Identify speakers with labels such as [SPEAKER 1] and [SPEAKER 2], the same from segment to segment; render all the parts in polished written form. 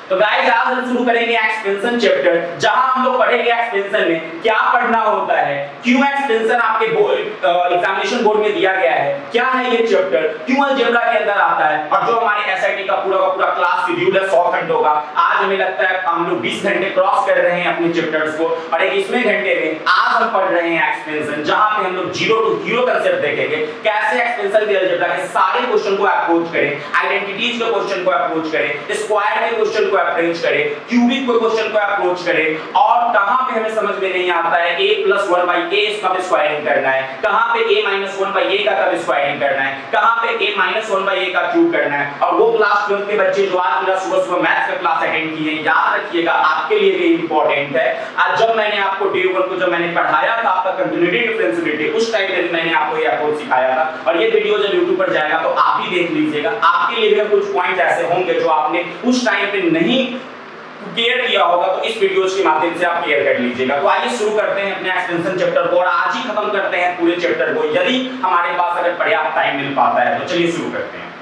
[SPEAKER 1] तो गाइस आज हम शुरू करेंगे एक्सपेंशन चैप्टर, जहां हम लोग पढ़ेंगे एक्सपेंशन में क्या पढ़ना होता है, क्यों एक्सपेंशन आपके एग्जामिनेशन बोर्ड में दिया गया है, क्या है ये चैप्टर, क्यों अलजेब्रा के अंदर आता है, और जो हमारे एसआईटी का पूरा क्लास शेड्यूल है 100 घंटों का। आज हमें लगता है हम लोग 20 घंटे क्रॉस कर रहे हैं अपने चैप्टर्स को, और 21वें घंटे में आज हम पढ़ रहे हैं एक्सपेंशन, जहां पे हम लोग जीरो टू हीरो कांसेप्ट देखेंगे, कैसे एक्सपेंशन के अलजेब्रा के सारे क्वेश्चन को अप्रोच करें, आइडेंटिटीज के क्वेश्चन को अप्रोच करें, स्क्वायर के क्वेश्चन को अप्रोच करें, क्यूबिक के क्वेश्चन को अप्रोच करें, और कहां पे हमें समझ में नहीं आता है a + 1/a इसका कब स्क्वायरिंग करना है, कहां पे a - 1/a का कब स्क्वायरिंग करना है, कहां पे a - 1/a का क्यूब करना है। और वो क्लास 12 के बच्चे जो आज मेरा सुबह मैथ्स का क्लास अटेंड किए, याद रखिएगा आपके लिए भी इंपॉर्टेंट है। आज जब मैंने आपको डे 1 को जब मैंने पढ़ाया था आपका कंटिन्यूटी डिफरेंशिएबिलिटी, उस टाइम पे मैंने आपको ये अप्रोच सिखाया था, और ये वीडियो जब YouTube पर जाएगा तो आप भी देख लीजिएगा, आपके लिए भी कुछ पॉइंट ऐसे होंगे जो आपने उस टाइम पे नहीं क्लियर किया होगा, तो इस वीडियोस के माध्यम से आप क्लियर कर लीजिएगा। तो आइए शुरू करते हैं अपने एक्सपेंशन चैप्टर को, और आज ही खत्म करते हैं पूरे चैप्टर को, यदि हमारे पास अगर पर्याप्त टाइम मिल पाता है तो। चलिए शुरू करते हैं।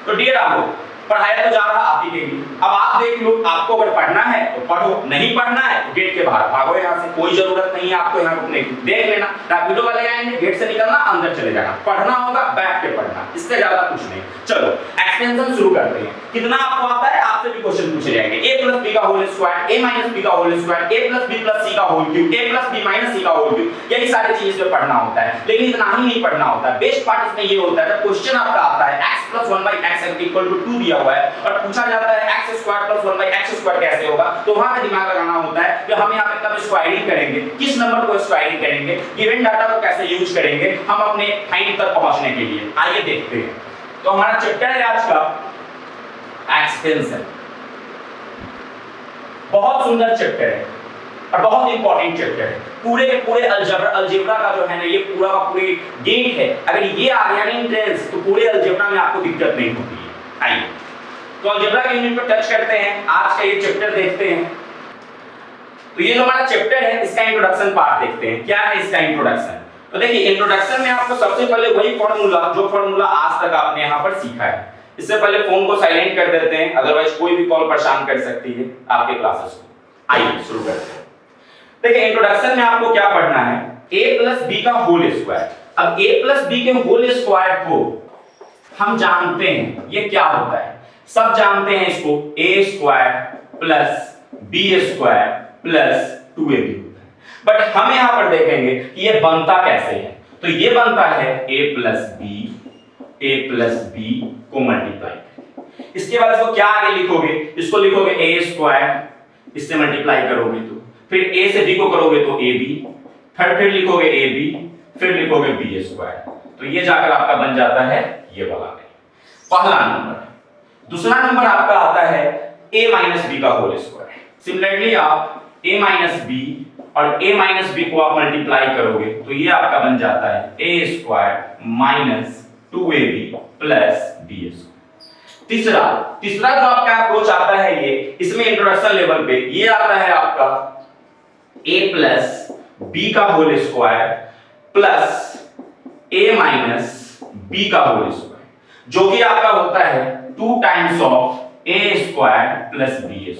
[SPEAKER 1] तो डियर आप पढ़ाया तो जा रहा आप ही के लिए, अब आप देख लो, आपको अगर पढ़ना है तो पढ़ो, नहीं पढ़ना है तो गेट के बाहर भागो, यहाँ से कोई जरूरत नहीं है आपको यहाँ रुकने की। देख लेना रैपिडो वाले आएंगे, गेट से निकलना, अंदर चले जाना, पढ़ना होगा बैठ के पढ़ना, इससे ज्यादा कुछ नहीं। चलो एक्सपेंशन शुरू करते हैं। कितना आपको आता है, आपसे भी क्वेश्चन पूछे जाएंगे। a + b का होल स्क्वायर, a - b का whole square, a + b + c का whole cube, a + b - c का होल क्यूब, यही सारी चीजें पे पढ़ना होता है। लेकिन इतना ही नहीं पढ़ना होता है, बेस्ट पार्ट इसमें ये होता है जब क्वेश्चन आपका आता है x + 1/x = 2 दिया हुआ है और पूछा जाता है x² + 1/x² कैसे होगा, तो वहां पे दिमाग लगाना होता है कि हम यहाँ पे कब स्क्वायरिंग करेंगे, किस नंबर को स्क्वायरिंग करेंगे, गिवन डाटा को कैसे यूज करेंगे हम अपने फाइंड तक पहुंचने के लिए। आइए देखते हैं। तो हमारा चैप्टर है आज का एक्सपेंशन, बहुत सुंदर चैप्टर है और बहुत इंपॉर्टेंट चैप्टर है। पूरे के पूरे अलजेब्रा का जो है ना, ये पूरा का पूरी गेट है, अगर ये आ गया ना एंट्रेंस तो पूरे अलजेब्रा में आपको दिक्कत नहीं होती है। आइए तो अलजेब्रा के यूनिट पर टच करते हैं, आज का ये चैप्टर देखते हैं। तो ये जो हमारा चैप्टर है इसका इंट्रोडक्शन पार्ट देखते हैं, क्या है इसका इंट्रोडक्शन। तो देखिए इंट्रोडक्शन में आपको सबसे पहले वही फार्मूला जो फार्मूला आज तक आपने यहाँ पर सीखा है। इससे पहले फोन को साइलेंट कर देते हैं, अदरवाइज कोई भी कॉल परेशान कर सकती है आपके क्लासेस को। आइए शुरू करते हैं। देखिए इंट्रोडक्शन में आपको क्या पढ़ना है, a + b का होल स्क्वायर। अब a + b के होल स्क्वायर को हम जानते हैं ये क्या होता है, सब जानते हैं इसको, a² + b² + 2ab होता है। बट हम यहां पर देखेंगे कि ये बनता कैसे है। तो ये बनता है a + b को मल्टीप्लाई, इसके बाद इसको क्या आगे लिखोगे, इसको लिखोगे a², इससे मल्टीप्लाई करोगे तो फिर a से b को करोगे तो ab, फिर लिखोगे ab, फिर लिखोगे b²। तो ये जाकर आपका बन जाता है ये वाला पहला नंबर। दूसरा नंबर आपका आता है a - b का होल स्क्वायर। सिमिलरली आप a - b और a - b को आप मल्टीप्लाई करोगे तो ये आपका बन जाता है a² - 2ab + b²। तीसरा जो आपका अप्रोच आता है ये, इसमें इंट्रोडक्शन लेवल पे ये आता है आपका a + b का whole square plus a - b का होल स्क्वायर, जो कि आपका होता है 2 टाइम्स ऑफ a² + b²।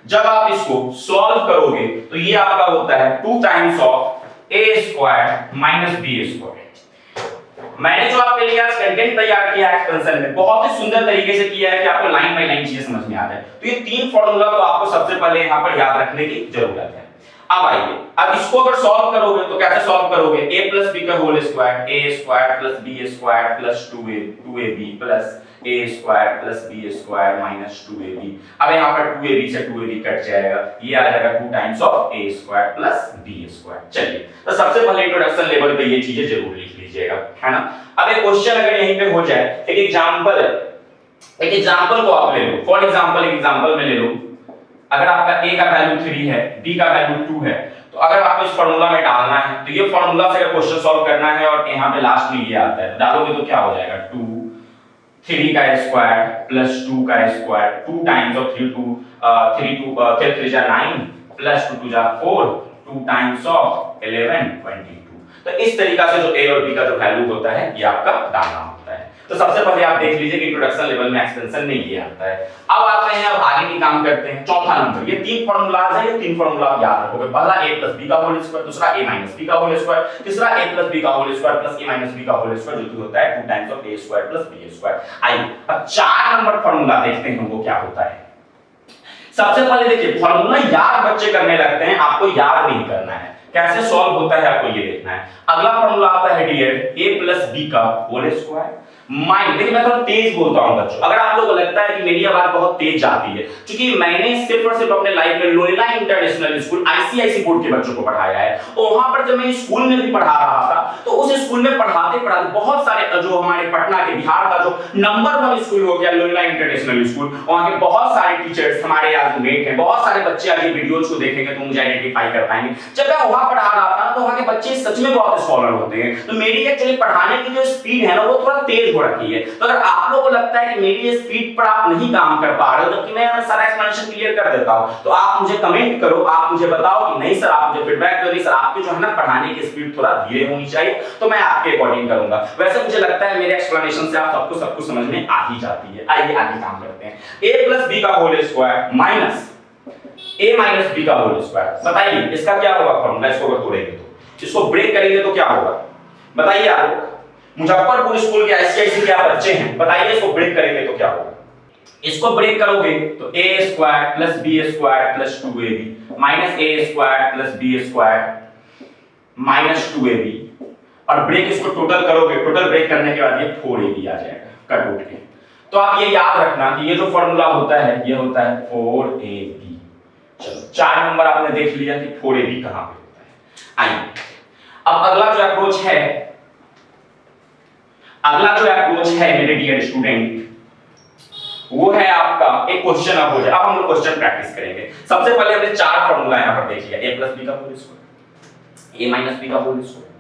[SPEAKER 1] जब आप इसको सॉल्व करोगे तो ये आपका होता है 2 टाइम्स ऑफ a² - b²। मैंने जो आपके लिए आज कंटेंट तैयार किया एक्सपेंशन में, बहुत ही सुंदर तरीके से किया है कि आपको लाइन बाय लाइन चीजें समझ में आ जाए। तो ये 3 फार्मूला तो आपको सबसे पहले यहाँ पर याद रखने की जरूरत है। अब आइए, अब इसको अगर सॉल्व करोगे तो कैसे सॉल्व करोगे, a + b का whole square, a² + b² + 2ab + a² + b² - 2ab। अब यहाँ पर 2ab से 2ab कट जाएगा, ये आ जाएगा 2 टाइम्स ऑफ a² + b²। चलिए तो सबसे पहले इंट्रोडक्शन लेवल पे ये चीजें जरूर लिख लीजिएगा, है ना। अब एक क्वेश्चन अगर यहीं पे हो जाए, एक एग्जांपल को आप ले लो। फॉर एग्जांपल में ले लो, अगर आपका a का वैल्यू 3 है, b का वैल्यू 2 है, तो अगर आपको इस फार्मूला में डालना है तो ये फार्मूला से क्वेश्चन सॉल्व करना है, और यहाँ पे लास्ट में ये आता है, डालोगे तो क्या हो जाएगा 2 3 का स्क्वायर प्लस 2 का square, 2 times of 3 2 3 3 9 plus 2 2 4, 2 times of 11 22। तो इस तरीका से जो a और b का जो वैल्यू होता है ये आपका डालना होता है। तो सबसे पहले आप देख लीजिए कि इंट्रोडक्शन लेवल में एक्सपेंशन में ये आता है। अब आते हैं, अब आगे की काम करते हैं। चौथा नंबर, ये तीन फार्मूलाज है, ये तीन फार्मूला आप याद रखोगे। पहला a + b का होल स्क्वायर, दूसरा a - b का होल स्क्वायर, तीसरा a + b का whole square plus a - b का होल स्क्वायर, जो कि होता है 2 times of a square plus b square. आइए अब 4 नंबर फार्मूला देखते हैं वो क्या होता है। सबसे पहले देखिए, फार्मूला याद बच्चे करने लगते हैं, आपको याद नहीं करना है, कैसे सॉल्व होता है आपको ये देखना है। अगला फार्मूला आता है डियर a + b का होल स्क्वायर माइनस, देखिए मैं थोड़ा तेज बोलता हूं बच्चों, अगर आप लोगों को लगता है कि मेरी आवाज बहुत तेज जाती है, क्योंकि मैंने सिर्फ और सिर्फ अपने लाइफ में लोरिला इंटरनेशनल स्कूल आईसीआईसी बोर्ड के बच्चों को पढ़ाया है, और वहां पर जब मैं स्कूल में भी पढ़ा रहा था तो उस स्कूल में पढ़ाते पढ़ाते बहुत सारे जो हमारे पटना के बिहार का जो नंबर 1 स्कूल हो गया लोरिला इंटरनेशनल स्कूल, वहां के बहुत सारे टीचर्स हमारे आज मेट हैं, बहुत सारे बच्चे आज वीडियोस को देखेंगे तो मुझे आइडेंटिफाई कर पाएंगे। जब मैं वहां पढ़ा रहा था तो वहां के बच्चे सच में बहुत स्कॉलर होते हैं, तो मेरी एक्चुअली पढ़ाने की जो स्पीड है ना वो थोड़ा तेज हो रखी है। तो अगर आप लोगों को लगता है कि मेरी स्पीड पर आप नहीं काम कर पा रहे हो, जबकि मैं सारा एक्सप्लेनेशन क्लियर कर देता हूं, तो आप मुझे कमेंट करो, आप मुझे बताओ कि नहीं सर, आप मुझे फीडबैक दो, नहीं सर आपके जो है ना पढ़ाने की स्पीड थोड़ा धीरे होनी चाहिए, तो मैं आपके अकॉर्डिंग करूंगा। वैसे मुझे लगता है मेरे एक्सप्लेनेशन से आप सबको सब कुछ समझ में आ ही जाती है। आइए आगे काम करते हैं। a + b का whole square minus a - b का होल स्क्वायर, बताइए इसका क्या होगा फॉर्मूला। इसको अगर तोड़ेंगे तो, इसको ब्रेक करेंगे तो क्या होगा, बताइए आप लोग। मुजफ्फरपुर स्कूल के आईसीआईसी के आप बच्चे हैं, बताइए इसको ब्रेक करेंगे तो क्या होगा। इसको ब्रेक करोगे तो a² + b² + 2ab minus a² + b² - 2ab, और ब्रेक इसको टोटल करोगे, टोटल ब्रेक करने के बाद ये 4ab आ जाएगा कट उठ के। तो आप ये याद रखना कि ये जो फॉर्मूला होता है ये होता है 4ab। चलो 4 नंबर आपने देख लिया कि 4ab कहां पे होता है। आइए अब अगला जो अप्रोच है मेरे डियर स्टूडेंट, वो है आपका एक क्वेश्चन। अब हो जाए, अब हम लोग क्वेश्चन प्रैक्टिस करेंगे। सबसे पहले हमने 4 फार्मूला यहां पर देख लिया, a + b का होल स्क्वायर, a - b का होल स्क्वायर,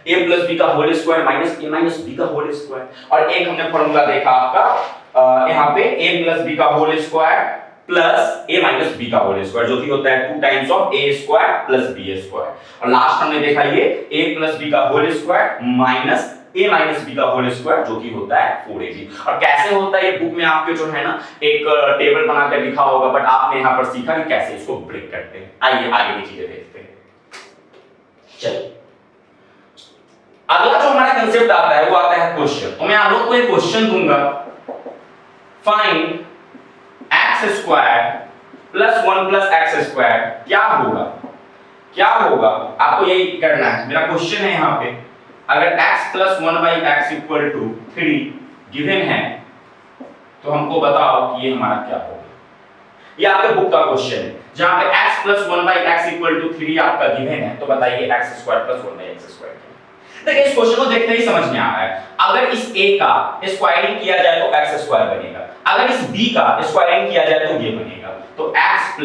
[SPEAKER 1] a + b का whole square minus a - b का होल स्क्वायर, और एक हमने फार्मूला देखा आपका यहां पे a + b का whole square plus a - b का होल स्क्वायर, जो कि होता है 2 टाइम्स ऑफ a² + b², और लास्ट हमने देखा ये a + b का whole square minus a - b का होल स्क्वायर, जो कि होता है 4ab। और कैसे होता है ये बुक में आपके जो है ना एक टेबल बनाकर लिखा होगा, बट आपने यहां पर सीखा कि कैसे इसको ब्रेक करते हैं। आइए आगे की चीजें देखते हैं। चलिए अगला जो हमारा कांसेप्ट आता है वो आता है क्वेश्चन। तो मैं आप लोगों को एक क्वेश्चन दूंगा, फाइंड x² + 1 + x² क्या होगा, आपको यही करना है। मेरा क्वेश्चन है यहां पे, अगर x + 1/x = 3 गिवन है तो हमको बताओ कि ये हमारा क्या होगा। ये आपके बुक का क्वेश्चन है, जहां पे x + 1/x = 3 आपका गिवन है, तो बताइए x² + 1/x²। देखिए इस क्वेश्चन को देखते ही समझ में आ रहा है, अगर इस a का स्क्वायरिंग किया जाए तो x² बनेगा, अगर इस b का स्क्वायरिंग किया जाए तो ये बनेगा। तो x +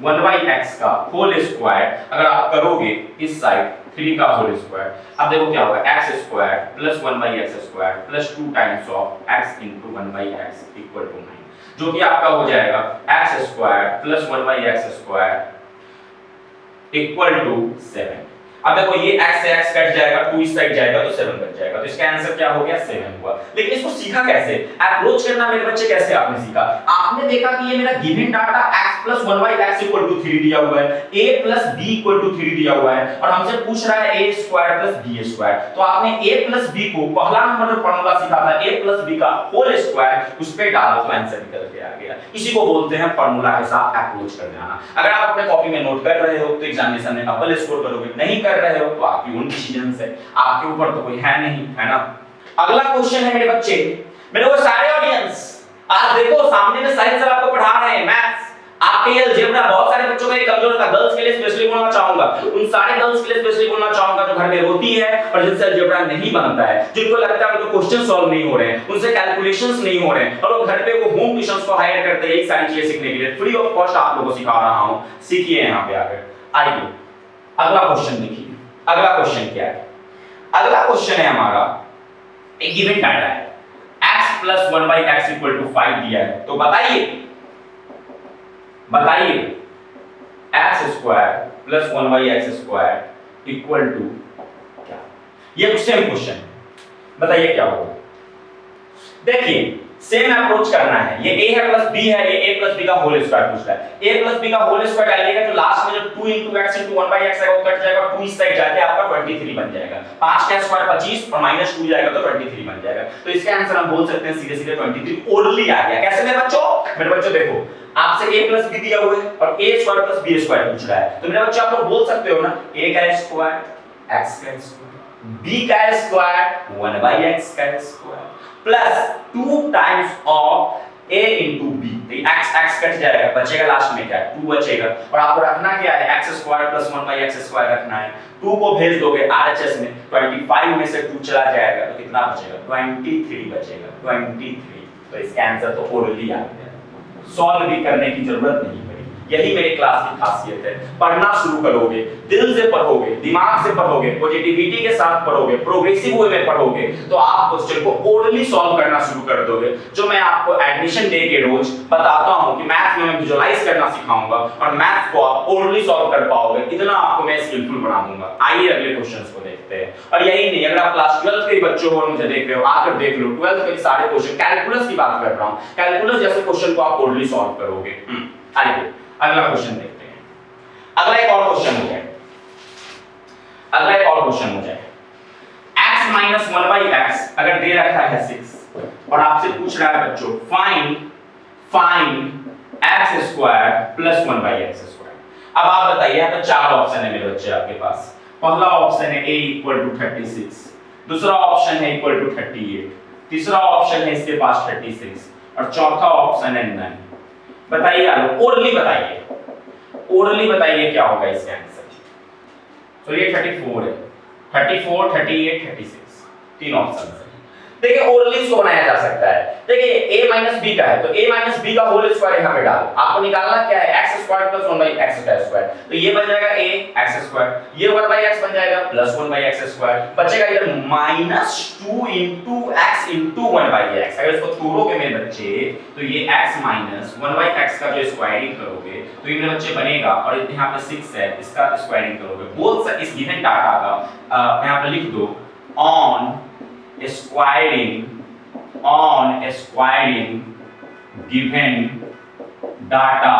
[SPEAKER 1] 1/x का होल स्क्वायर अगर आप करोगे इस साइड 3 का होल स्क्वायर, अब देखो क्या होगा, x² + 1/x² + 2 times of x * 1/x = 9, जो कि आपका हो जाएगा x² + 1/x² = 7। अब देखो ये x से x कट जाएगा, 2 इस साइड जाएगा तो 7 बच जाएगा, तो इसका आंसर क्या हो गया, 7 हुआ। लेकिन इसको सीखा कैसे, अप्रोच करना मेरे बच्चे कैसे आपने सीखा। आपने देखा कि ये मेरा गिवन डाटा x + 1/x = 3 दिया हुआ है, a + b = 3 दिया हुआ है, और हमसे पूछ रहा है a² + b²। तो आपने a + b को पहला नंबर जो फार्मूला सीखा था a + b का होल स्क्वायर उस पे डाला तो आंसर निकल के आ गया। इसी को बोलते हैं फार्मूला के साथ अप्रोच करने आना। अगर आप अपने कॉपी में नोट कर रहे हो तो एग्जामिनेशन में डबल स्कोर करोगे, नहीं कर रहे हो तो आपकी उन डिसीजन है, आपके ऊपर तो कोई है नहीं, है ना। अगला क्वेश्चन है मेरे बच्चे, मेरे वो सारे ऑडियंस आज देखो सामने में साइंस सर आपको पढ़ा रहे हैं, मैथ्स आपके ये अलजेब्रा बहुत सारे बच्चों का ये कमजोर था। गर्ल्स के लिए स्पेशली बोलना चाहूंगा, उन सारे गर्ल्स के लिए स्पेशली बोलना चाहूंगा जो घर में रोती है और जिनसे अलजेब्रा नहीं बनता है, जिनको लगता है उनको क्वेश्चन सॉल्व नहीं हो रहे हैं, उनसे कैलकुलेशंस नहीं हो रहे हैं, और वो घर पे वो होम ट्यूशंस को हायर करते हैं यही सारी चीजें सीखने के लिए। फ्री ऑफ कॉस्ट आप लोगों को सिखा रहा हूं, सीखिए यहां पे आकर। आइए अगला क्वेश्चन देखिए। अगला क्वेश्चन क्या है, अगला क्वेश्चन है हमारा एक गिवन डाटा है, x + 1/x = 5 दिया है, तो बताइए x² + 1/x² = क्या। ये सेम क्वेश्चन है, बताइए क्या होगा। देखिए सेम अप्रोच करना है, ये a है प्लस b है, ये a प्लस b का होल स्क्वायर पूछ रहा है। a प्लस b का होल स्क्वायर डालिएगा तो लास्ट में जो 2 into x into 1 by x है वो कट जाएगा, 2 इस साइड जाके आपका 23 बन जाएगा। 5 का स्क्वायर 25 और माइनस 2 जाएगा तो 23 बन जाएगा। तो इसका आंसर हम बोल सकते हैं सीधे सीधे 23 ओरली आ गया। कैसे मेरे बच्चों देखो आपसे a प्लस b दिया हुआ है और a square plus b square पूछ रहा है, तो मेरे बच्चों आप लोग बोल सकते हो ना a का स्क्वायर x का स्क्वायर b का स्क्वायर 1 by x का square plus 2 times of a into b। तो x x कट जाएगा, बचेगा लास्ट में क्या 2 बचेगा और आपको रखना क्या है x square plus 1 by x square रखना है। 2 को भेज दोगे RHS में 25 में से 2 चला जाएगा तो कितना बचेगा 23 बचेगा 23। तो इसका आंसर तो ओरली आ गया, सॉल्व भी करने की जरूरत नहीं पड़ी। यही मेरे क्लास की खासियत है, पढ़ना शुरू करोगे, दिल से पढ़ोगे, दिमाग से पढ़ोगे, पॉजिटिविटी के साथ पढ़ोगे, प्रोग्रेसिव वे में पढ़ोगे तो आप क्वेश्चन को ओरली सॉल्व करना शुरू कर दोगे। जो मैं आपको एडमिशन डे के रोज बताता हूं कि मैथ में मैं विजुअलाइज करना सिखाऊंगा और मैथ को आप ओरली सॉल्व कर पाओगे, इतना आपको मैं स्किलफुल बना दूंगा। आइए अगले क्वेश्चंस को देखते हैं। और यही नहीं, अगर आप क्लास 12 के बच्चों हो मुझे देख रहे हो, आकर देख लो 12th के सारे क्वेश्चन, कैलकुलस की बात कर रहा हूं, कैलकुलस जैसे क्वेश्चन को आप ओरली सॉल्व करोगे। आइए अगला क्वेश्चन देखते हैं। अगला एक और क्वेश्चन हो जाए, x माइनस 1 by x अगर दे रखा है 6 और आपसे पूछ रहा है बच्चों find x square plus 1 by x square. अब आप बताइए, यहाँ पे 4 ऑप्शन है मेरे बच्चे आपके पास। पहला ऑप्शन है a इक्वल टू 36, दूसरा ऑप्शन है इक्वल टू 38, तीसरा ऑप्शन है इसके पास 36 और चौथा ऑप्शन है नन। बताइए यार, ओरली बताइए क्या होगा इसका आंसर। तो ये 34 है, 34 38 36 तीन ऑप्शन है। देखिए ओरली इसको बनाया जा सकता है। देखिए a माइनस b का है तो a माइनस b का होल स्क्वायर यहां पे डालो, आपको निकालना क्या है x square plus 1 by x का स्क्वायर। तो ये बन जाएगा a x स्क्वायर, ये 1 by x बन जाएगा प्लस 1 by x स्क्वायर, बचेगा इधर minus 2 into x into 1 by x। अगर इसको तोड़ोगे मेरे बच्चे तो ये x माइनस 1 by x का जो स्क्वायरिंग करोगे तो ये मेरे बच्चे बनेगा और यहां पे 6 है, इसका स्क्वायरिंग करोगे बोथ इस गिवन डाटा का यहां पे लिख दो ऑन squaring given डाटा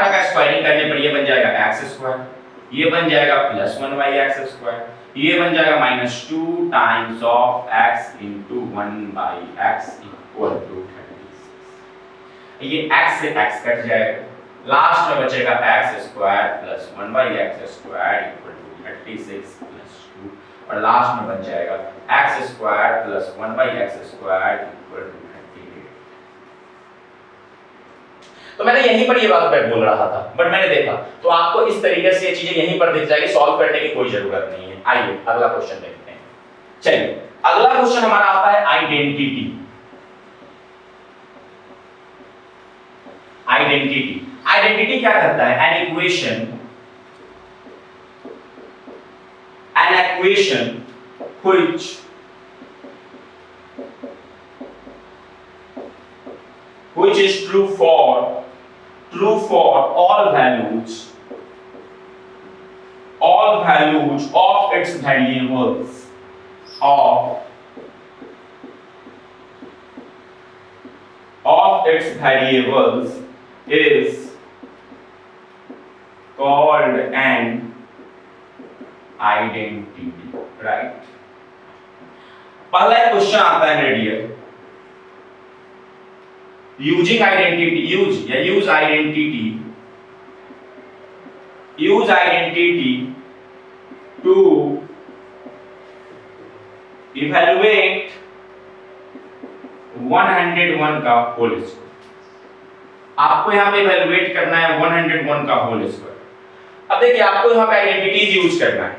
[SPEAKER 1] का स्क्वायरिंग करने पर ये बन जाएगा x स्क्वायर, ये बन जाएगा प्लस 1 by x स्क्वायर, ये बन जाएगा minus 2 times of x into 1 by x equal to 36। ये x से x कट जाएगा, लास्ट में बचेगा x square plus 1 by x square equal to 36 plus 2 और लास्ट में बन जाएगा x square plus 1 by x square equal to 38। तो मैंने यहीं पर ये बात मैं बोल रहा था, बट मैंने देखा तो आपको इस तरीके से ये चीजें यहीं पर दिख जाएगी, सॉल्व करने की कोई जरूरत नहीं है। आइए अगला क्वेश्चन देखते हैं। चलिए अगला क्वेश्चन हमारा आता है आइडेंटिटी। आइडेंटिटी क्या करता है? An equation which is true for all values of its variables is called an identity, right? पहला क्वेश्चन आता है मेरे dear, use identity to evaluate 101 का होल स्क्वायर। आपको यहाँ पे इवैल्यूएट करना है 101 का होल स्क्वायर। अब देखिए आपको यहाँ पे आइडेंटिटीज यूज करना है।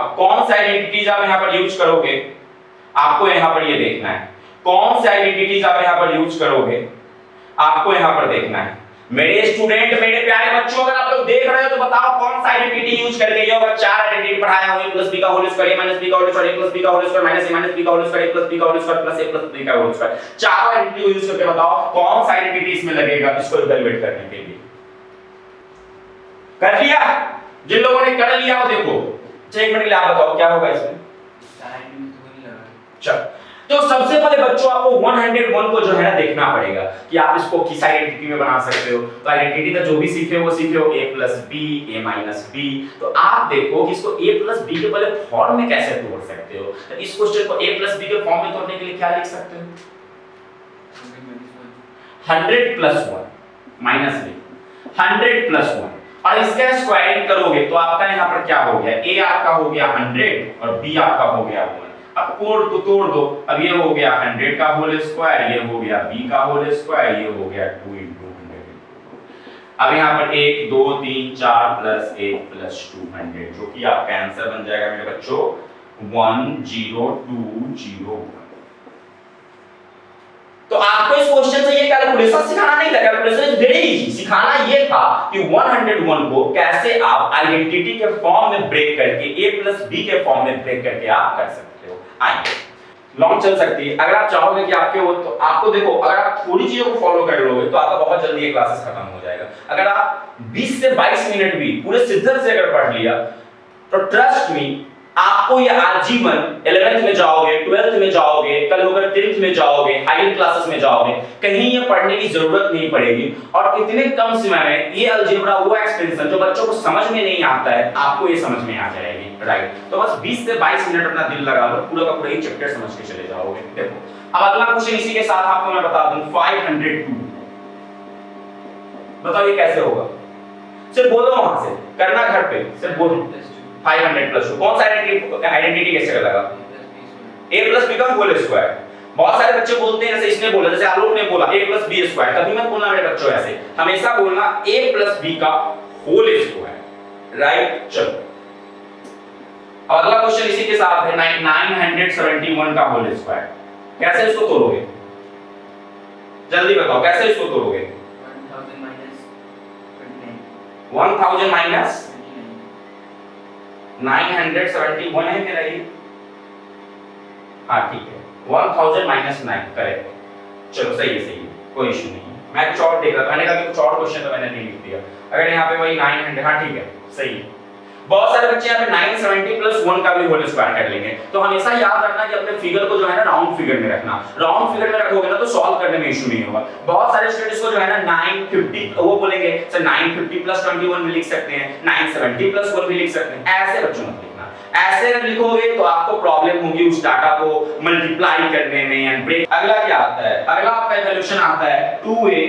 [SPEAKER 1] अब कौन सा आइडेंटिटीज आप यहाँ पर यूज करोगे, आपको यहाँ पर ये देखना है। कौन सा आइडेंटिटीज आप यहाँ पर यूज करोगे, आपको यहाँ पर देखना है। मेरे स्टूडेंट, मेरे प्यारे बच्चों, अगर आप लोग देख रहे हो तो बताओ कौन सा आइडेंटिटी यूज करके ये होगा। 4 आइडेंटिटी पढ़ाया हुआ है, प्लस b का whole square, a minus b का whole square, a plus b का whole square, minus a minus b का whole square, a plus b का whole square plus a plus b का होल स्क्वायर। चारों identity को use करके बताओ कौन सा आइडेंटिटी इसमें लगेगा इसको इवैल्यूएट करने के लिए। कर लिया? जिन लोगों ने कर लिया वो देखो, 1 मिनट के लिए आप बताओ क्या होगा इसमें। चल तो सबसे पहले बच्चों आपको 101 को जो है ना देखना पड़ेगा कि आप इसको किस आइडेंटिटी में बना सकते हो। तो आइडेंटिटी का जो भी सीखे हो वो सीखे हो, a plus b a minus b। तो आप देखो कि इसको a प्लस b के पहले फॉर्म में कैसे तोड़ सकते हो। तो इस क्वेश्चन को a प्लस b के फॉर्म में तोड़ने के लिए क्या लिख सकते हो, 100 प्लस 1 माइनस b, 100 प्लस 1, और इसका स्क्वायरिंग करोगे तो आपका यहाँ पर क्या हो गया, a आपका हो गया 100 और b आपका हो गया 1। अब तोड़ दो, अब ये हो गया 100 का होल स्क्वायर, ये हो गया b का होल स्क्वायर, ये हो गया 2 into 100। अब यहाँ पर 1 2 3 4 प्लस 1 प्लस 200, जो कि आपका आंसर बन जाएगा मेरे बच्चों 10201। तो आपको इस क्वेश्चन से ये कैलकुलेशन सिखाना नहीं था, कैलकुलेशन इज वेरी इजी। सिखाना ये था कि 101 को कैसे आप आइडेंटिटी के फॉर्म में ब्रेक करके a प्लस b के फॉर्म में ब्रेक करके आप कर सकते हो। आइए लॉन्ग चल सकती है। अगर आप चाहोगे कि आपके वो, तो आपको देखो अगर आप थोड़ी चीजों को फॉलो कर लोगे तो आपका बहुत जल्दी ये क्लासेस खत्म हो जाएगा। अगर आप 20 से 22 मिनट भी पूरे सिद्धर से अगर पढ़ लिया तो ट्रस्ट मी आपको ये आजीवन 11th में जाओगे, 12th में जाओगे, कल होकर 10th में जाओगे, हायर क्लासेस में जाओगे, कहीं ये पढ़ने की जरूरत नहीं पड़ेगी। और इतने कम समय में ये अलजेब्रा वो एक्सपेंशन जो बच्चों को समझ में नहीं आता है आपको ये समझ में आ जाएगी। राइट, तो बस 20 से 22 मिनट अपना दिल लगा लो, पूरा का पूरा ये चैप्टर समझ के चले जाओगे। देखो अब अगला क्वेश्चन इसी के साथ आपको मैं बता दूं 502। बताओ ये कैसे होगा, सिर्फ बोलो वहां से, करना घर पे, सिर्फ बोलो 500 प्लस 2। कौन सा आइडेंटिटी कैसे लगा, a प्लस b का होल स्क्वायर। बहुत सारे बच्चे बोलते हैं, जैसे इसने बोला, जैसे आलोक ने बोला a प्लस b स्क्वायर, कभी मत बोलना मेरे बच्चों ऐसे, हमेशा बोलना a प्लस b का होल स्क्वायर। राइट, चलो अब अगला क्वेश्चन इसी के साथ है 971 का होल स्क्वायर। कैसे इसको तोड़ोगे, जल्दी बताओ कैसे इसको तोड़ोगे। 1000 माइनस 971 है मेरा ये, हाँ ठीक है, 1000 माइनस 9 करेक्ट। चलो सही है, कोई इशू नहीं है। मैं कुछ और देख रहा था, मैंने कहा कि कुछ और क्वेश्चन तो मैंने नहीं लिख दिया। अगर यहाँ पे वही 900, हाँ ठीक है सही है। बहुत सारे बच्चे यहाँ पे 970 प्लस 1 का भी होल स्क्वायर कर लेंगे। तो हमेशा याद रखना कि अपने फिगर को जो है ना राउंड फिगर में रखना। राउंड फिगर में रखोगे ना तो सॉल्व करने में इशू नहीं होगा। बहुत सारे स्टूडेंट्स को जो है ना 950 वो बोलेंगे सर 950 प्लस 21 भी लिख सकते हैं, 970 प्लस 1 भी लिख सकते हैं। ऐसे बच्चों मत लिखना, ऐसे अगर लिखोगे तो आपको प्रॉब्लम होगी उस डाटा को मल्टीप्लाई करने में एंड ब्रेक। अगला क्या आता है, अगला आपका इक्वेशन आता है 2a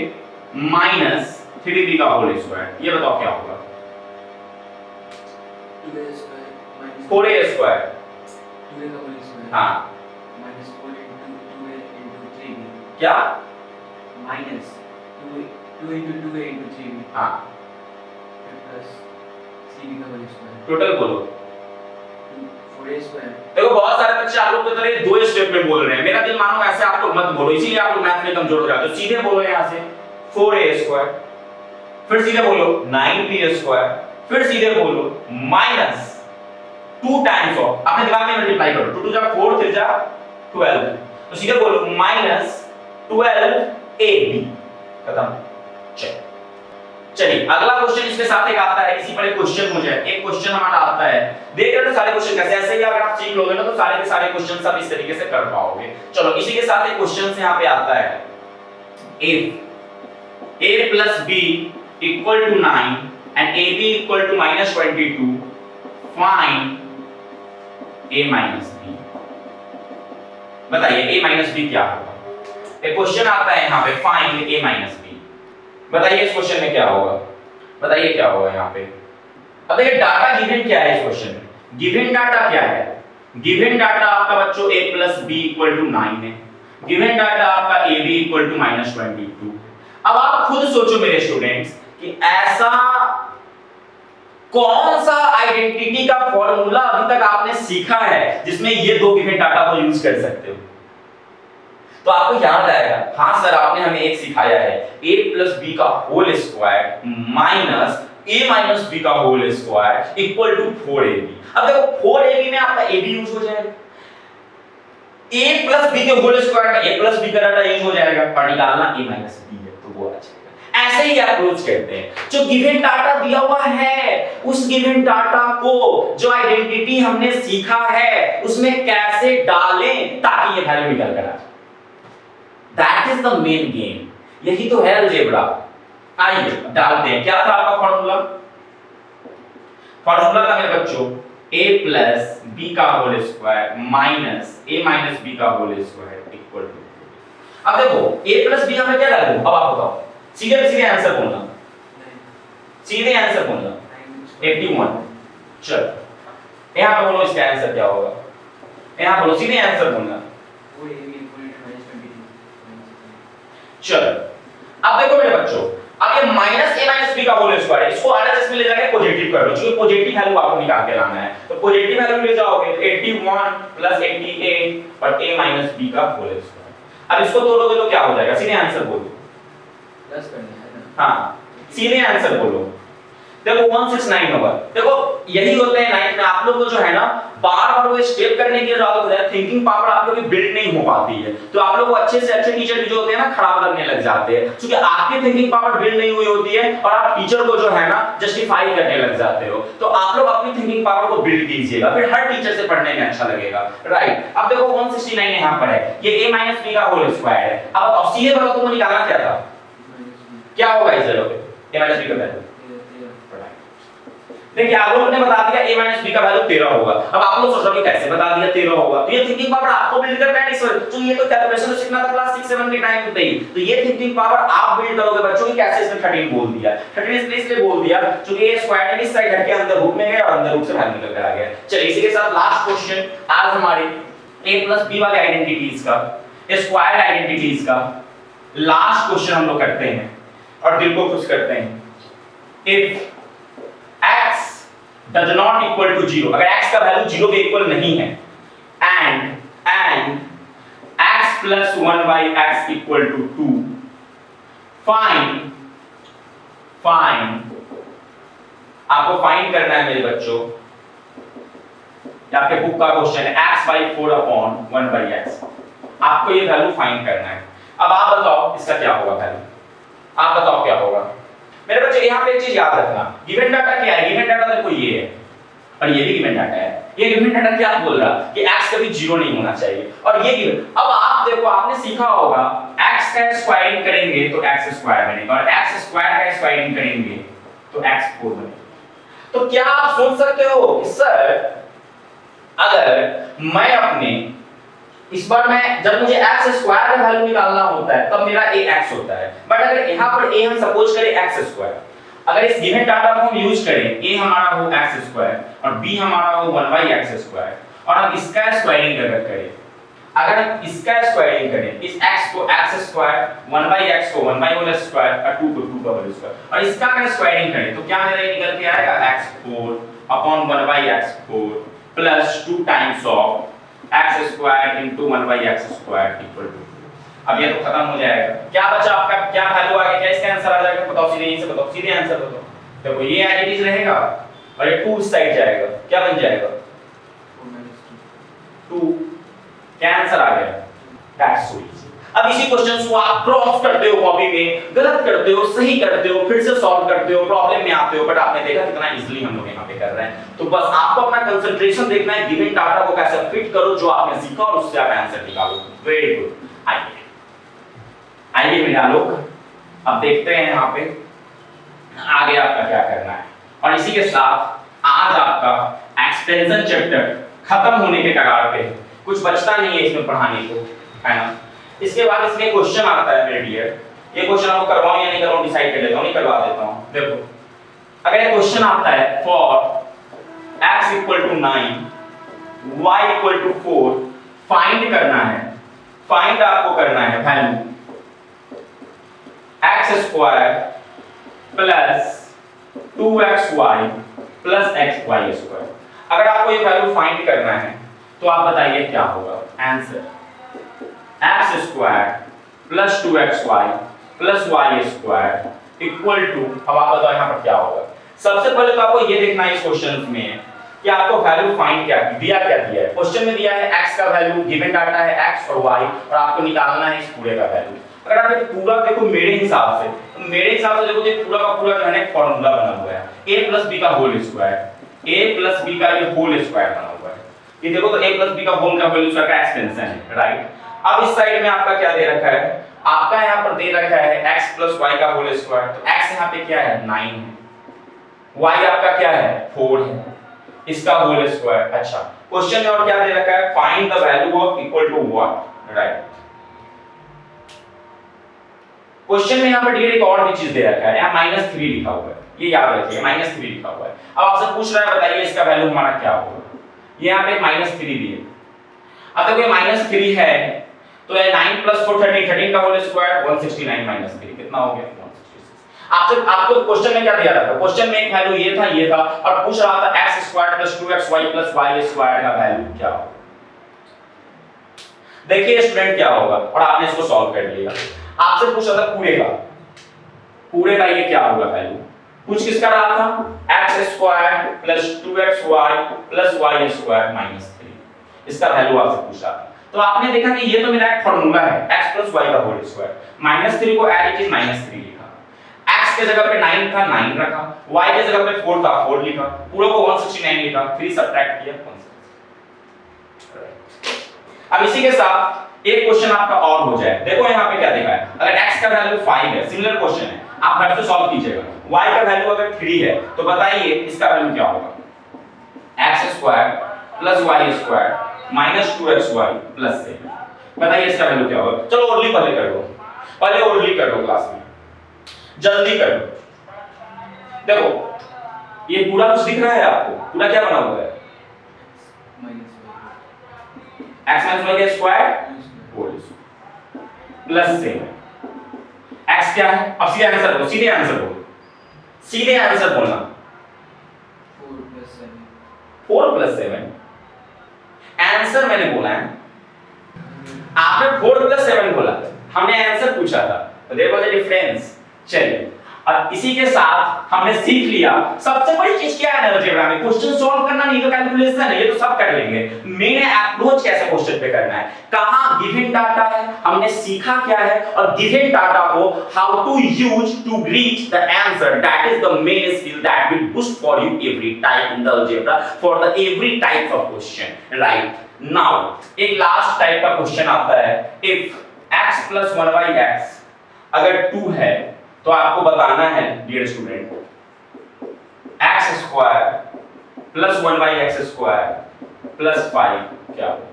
[SPEAKER 1] माइनस 3b का होल स्क्वायर। ये बताओ क्या होगा, 4a स्क्वायर,
[SPEAKER 2] 2a का होल स्क्वायर,
[SPEAKER 1] हां
[SPEAKER 2] minus 4 into 2a into 3b,
[SPEAKER 1] क्या
[SPEAKER 2] minus 2 into 2a into 3b,
[SPEAKER 1] हां
[SPEAKER 2] प्लस 3b का होल स्क्वायर,
[SPEAKER 1] टोटल बोलो
[SPEAKER 2] 4a स्क्वायर।
[SPEAKER 1] देखो बहुत सारे बच्चे आप लोग की तरह दो स्टेप में बोल रहे हैं, मेरा दिल मानो ऐसे आप लोग मत बोलो, इसीलिए आप लोग मैथ में कमजोर हो जाते हो। सीधे बोलो यहां से 4a स्क्वायर, फिर सीधे बोलो 9b स्क्वायर, फिर सीधे बोलो माइनस 2 टाइम्स ऑफ, अपने दिमाग में मल्टीप्लाई करो, 2 2 जा 4 3 जा 12, तो सीधे बोलो माइनस 12ab, खत्म। चलिए अगला क्वेश्चन इसके साथ एक आता है, इसी पर एक क्वेश्चन मुझे एक क्वेश्चन हमारा आता है, देख रहे हो सारे क्वेश्चन कैसे, ऐसे ही अगर आप सीख लोगे ना तो सारे के सारे क्वेश्चन सब इस तरीके से कर पाओगे। चलो इसी के साथ एक क्वेश्चन यहाँ पे आता है, if a plus b equal to 9 and ab equal to minus 22, find a minus b। बताइए a minus b क्या होगा। एक क्वेश्चन आता है यहाँ पे find a minus b। बताइए इस क्वेश्चन में क्या होगा, बताइए क्या होगा यहाँ पे। अब देखिए डाटा गिवन क्या है इस क्वेश्चन में, गिवन डाटा क्या है, गिवन डाटा आपका बच्चों a plus b equal to 9 है, गिवन डाटा आपका ab equal to minus 22। अब आप खुद सोचो मेरे स्टूडेंट्स कि ऐसा कौन सा आइडेंटिटी का फॉर्मूला अभी तक आपने सीखा है जिसमें ये दो गिवन डाटा को यूज कर सकते हो। तो आपको याद आएगा, हाँ सर आपने हमें एक सिखाया है a प्लस b का whole square minus a minus b का whole square equal to 4ab। अब देखो 4ab में आपका ab यूज हो जाएगा, a प्लस b के होल स्क्वायर में a प्लस b का डाटा यूज हो जाएगा, और निकालना a माइनस b है तो वो आ जाएगा। ऐसे ही अप्रोच करते हैं। जो गिवन डाटा दिया हुआ है उस गिवन डाटा को जो आइडेंटिटी हमने सीखा है उसमें कैसे डालें ताकि ये वैल्यू निकल कर आए। That is the main game, यही तो है अलजेब्रा। आइए डालते हैं। क्या था आपका फॉर्मूला? फॉर्मूला था मेरे बच्चों a प्लस बी का whole square minus a minus b का होल स्क्वायर इक्वल टू। अब देखो a प्लस बी हमें क्या डालूं? अब आप बताओ, सीधे सीधे आंसर बोलना, सीधे आंसर बोलना। 81। चल यहां पे बोलो इसका आंसर क्या होगा? यहां बोलो, सीधे आंसर बोलना। चल अब देखो मेरे बच्चों, अब ये माइनस a माइनस b का होल स्क्वायर है, इसको RHS में ले जाके पॉजिटिव कर लो, क्योंकि पॉजिटिव वैल्यू आपको निकाल के लाना है। तो पॉजिटिव वैल्यू ले जाओगे तो 81 प्लस 88 और a माइनस b का होल स्क्वायर। अब इसको तोड़ोगे तो क्या हो जाएगा? सीधे आंसर बोलो।
[SPEAKER 2] प्लस करना है ना?
[SPEAKER 1] हाँ सीधे आंसर बोलो। देखो 169 होगा। देखो यही होते हैं 9th में आप लोग को जो है ना बार-बार वो स्टेप करने की जरूरत होती है, थिंकिंग पावर आप लोगों की बिल्ड नहीं हो पाती है, तो आप लोग को अच्छे से अच्छे टीचर भी जो होते हैं ना खराब लगने लग जाते हैं, क्योंकि आपकी थिंकिंग पावर बिल्ड नहीं हुई होती है और आप टीचर को जो है ना जस्टिफाई करने लग जाते हो। तो आप लोग अपनी थिंकिंग पावर को बिल्ड कीजिएगा, फिर हर टीचर से पढ़ने में अच्छा लगेगा, राइट। अब देखो 169 यहाँ पर है, ये a माइनस b का होल स्क्वायर है। अब बताओ सीधे बताओ तुमको निकालना क्या था? क्या होगा इस जगह पे? a माइनस b का वैल्यू देखिए आप लोगों ने बता दिया a माइनस b का वैल्यू 13 होगा। अब आप लोग सोच रहे हो कि कैसे बता दिया 13 होगा? तो ये थिंकिंग पावर आपको बिल्ड करना है, तो ये तो कैलकुलेशन सीखना था क्लास 6 7 के टाइम पे ही, तो ये थिंकिंग पावर आप बिल्ड करोगे बच्चों की। कैसे इसमें 13 बोल दिया? 13 इसलिए बोल दिया क्योंकि a स्क्वायर ने इस साइड हट के अंदर रूट में गया और अंदर रूट से बाहर निकल कर आ गया। चलिए इसी के साथ लास्ट क्वेश्चन आज हमारे a प्लस b वाले आइडेंटिटीज का, स्क्वायर आइडेंटिटीज का लास्ट क्वेश्चन हम लोग करते हैं और दिल को खुश करते हैं। If x does not equal to 0, अगर x का वैल्यू 0 के इक्वल नहीं है and x plus 1 by x equal to 2, find आपको फाइंड करना है मेरे बच्चों, आपके बुक का क्वेश्चन है x by 4 upon 1 by x, आपको ये वैल्यू फाइंड करना है। अब आप बताओ इसका क्या होगा वैल्यू? आप बताओ क्या होगा मेरे बच्चे? यहाँ पे एक चीज याद रखना, गिवन डाटा क्या है? गिवन डाटा देखो ये है और ये भी गिवन डाटा है। ये गिवन डाटा क्या बोल रहा कि x कभी 0 नहीं होना चाहिए और ये गिवन। अब आप देखो आपने सीखा होगा x का स्क्वायरिंग करेंगे तो x स्क्वायर बनेगा और x स्क्वायर का स्क्वायरिंग करेंगे तो x4 बनेगा। तो क्या आप सोच सकते हो कि सर अगर मैं अपने इस बार मैं जब मुझे x स्क्वायर का वैल्यू निकालना होता है तब मेरा a x होता है, बट अगर यहाँ पर a हम सपोज करें x स्क्वायर, अगर इस गिवन डाटा को हम यूज करें a हमारा हो x स्क्वायर और b हमारा हो 1 by x स्क्वायर और हम इसका स्क्वायरिंग अगर करें, अगर हम इसका स्क्वायरिंग करें, इस x को x स्क्वायर 1 by x को 1 by होल स्क्वायर और 2 को 2 का होल स्क्वायर और इसका अगर स्क्वायरिंग करें तो क्या मेरा ये निकल के आएगा x4 upon 1 by x4 plus 2 times of x square into 1 by x square equal to 2। अब ये तो खत्म हो जाएगा। क्या बचा आपका? क्या वैल्यू आ गया? क्या इसका आंसर आ जाएगा? बताओ सीधे, यहीं से बताओ, सीधे आंसर बताओ। देखो ये एज इट इज रहेगा और ये 2 इस साइड जाएगा, क्या बन जाएगा? 2। क्या आंसर आ गया? That's so easy. अब इसी क्वेश्चंस को आप क्रॉस करते हो कॉपी में, गलत करते हो, सही करते हो, फिर से सॉल्व करते हो, प्रॉब्लम में आते हो, बट आपने देखा कितना इजीली हम लोग यहाँ पे कर रहे हैं। तो बस आपको अपना कंसंट्रेशन देखना है, गिवन डाटा को कैसे फिट करो जो आपने सीखा और उससे आप आंसर निकालो। Very good. आइए मेरा लोग अब देखते हैं यहाँ पे आगे आपका क्या करना है। और इसी के साथ आज आपका एक्सटेंशन चैप्टर खत्म होने के कगार पे, कुछ बचता नहीं है इसमें पढ़ाने को, है ना। इसके बाद इसमें क्वेश्चन आता है मेरे डियर, ये क्वेश्चन आपको करवाऊं या नहीं करवाऊं डिसाइड कर लेता हूं, नहीं करवा देता हूं। देखो अगर ये क्वेश्चन आता है for x equal to 9 y equal to 4 find करना है, फाइंड आपको करना है value x square plus 2xy plus xy square. अगर आपको ये वैल्यू फाइंड करना है तो आप बताइए क्या होगा answer? x square plus 2xy plus y square equal to, अब आप बताओ यहाँ पर क्या होगा। सबसे पहले तो आपको ये देखना है इस क्वेश्चन में कि आपको वैल्यू फाइंड क्या दिया है। क्वेश्चन में दिया है x का वैल्यू, गिवन डाटा है x और y और आपको निकालना है इस पूरे का वैल्यू। अगर आप ये पूरा देखो मेरे हिसाब से, तो मेरे हिसाब से देखो ये पूरा का पूरा जो है ना एक फार्मूला बना हुआ है a प्लस b का whole square, a plus b का ये होल स्क्वायर बना हुआ है। ये देखो तो a प्लस b का होल का होल स्क्वायर का एक्सटेंशन है, राइट। अब इस साइड में आपका क्या दे रखा है, आपका यहाँ पर दे रखा है x प्लस y का होल स्क्वायर, तो x यहाँ पे क्या है 9 है, y आपका क्या है 4 है, इसका होल स्क्वायर। अच्छा क्वेश्चन में और क्या दे रखा है, find the value of equal to what, right. Question में यहाँ पर डियर एक और भी चीज दे रखा है, यहाँ -3 लिखा हुआ है, ये याद रखिए -3 लिखा हुआ है। अब आपसे पूछ रहा है बताइए इसका वैल्यू हमारा क्या होगा, ये यहाँ पे -3 भी है। अब देखो ये -3 है तो ये 9 + 4 13 का होल स्क्वायर 169 - 3 कितना हो गया 166। आपको क्वेश्चन में क्या दिया था, क्वेश्चन में एक वैल्यू ये था और पूछ रहा था x² + 2xy + y² का वैल्यू क्या होगा। देखिए स्टूडेंट क्या होगा, और आपने इसको सॉल्व कर लिया। आपसे पूछा था पूरे का ये क्या होगा वैल्यू, कुछ किसका रहा था x² + 2xy + y² - 3, इसका वैल्यू आपसे पूछा था। तो आपने देखा कि ये तो मेरा एक फार्मूला है x + y का होल स्क्वायर, -3 को एज इट इज -3 लिखा, x के जगह पे 9 था 9 रखा, y के जगह पे 4 था 4 लिखा, पूरा को 169 लिखा, 3 सब्ट्रैक्ट किया 166। अब इसी के साथ एक क्वेश्चन आपका और हो जाए। देखो यहाँ पे क्या देखा है, अगर x का वैल्यू 5 है, सिमिलर क्वेश्चन है, आप घर से सॉल्व कीजिएगा। y का वैल्यू अगर 3 है तो बताइए इसका वैल्यू क्या होगा, x² + y² -2xy + 7, बताइए इसका वैल्यू क्या होगा। चलो ओरली पहले कर लो, पहले ओरली कर लो क्लास में, जल्दी कर लो। देखो ये पूरा कुछ दिख रहा है आपको, पूरा क्या बना हुआ है x - y² होल + 7, x क्या है, अब सीधे आंसर बोलो, सीधे आंसर बोलो, सीधे आंसर बोलना 4 + 7 आंसर मैंने बोला है, आपने 4 + 7 बोला, हमने आंसर पूछा था, तो देयर वाज अ डिफरेंस। चलिए और इसी के साथ हमने सीख लिया सबसे बड़ी चीज क्या है अलजेब्रा में, क्वेश्चन सॉल्व करना नहीं तो कैलकुलेशन है, ये तो सब कर लेंगे, मेन अप्रोच कैसे क्वेश्चन पे करना है, कहां गिवन डाटा है, हमने सीखा क्या है, और गिवन डाटा को how to use to reach the answer, that is the main skill that will boost for you every time in the algebra for the every type of question, right. Now एक last type का question आता है, if x + 1y(x) अगर 2 है तो आपको बताना है डियर स्टूडेंट x² + 1y(x² + 5 क्या होगा,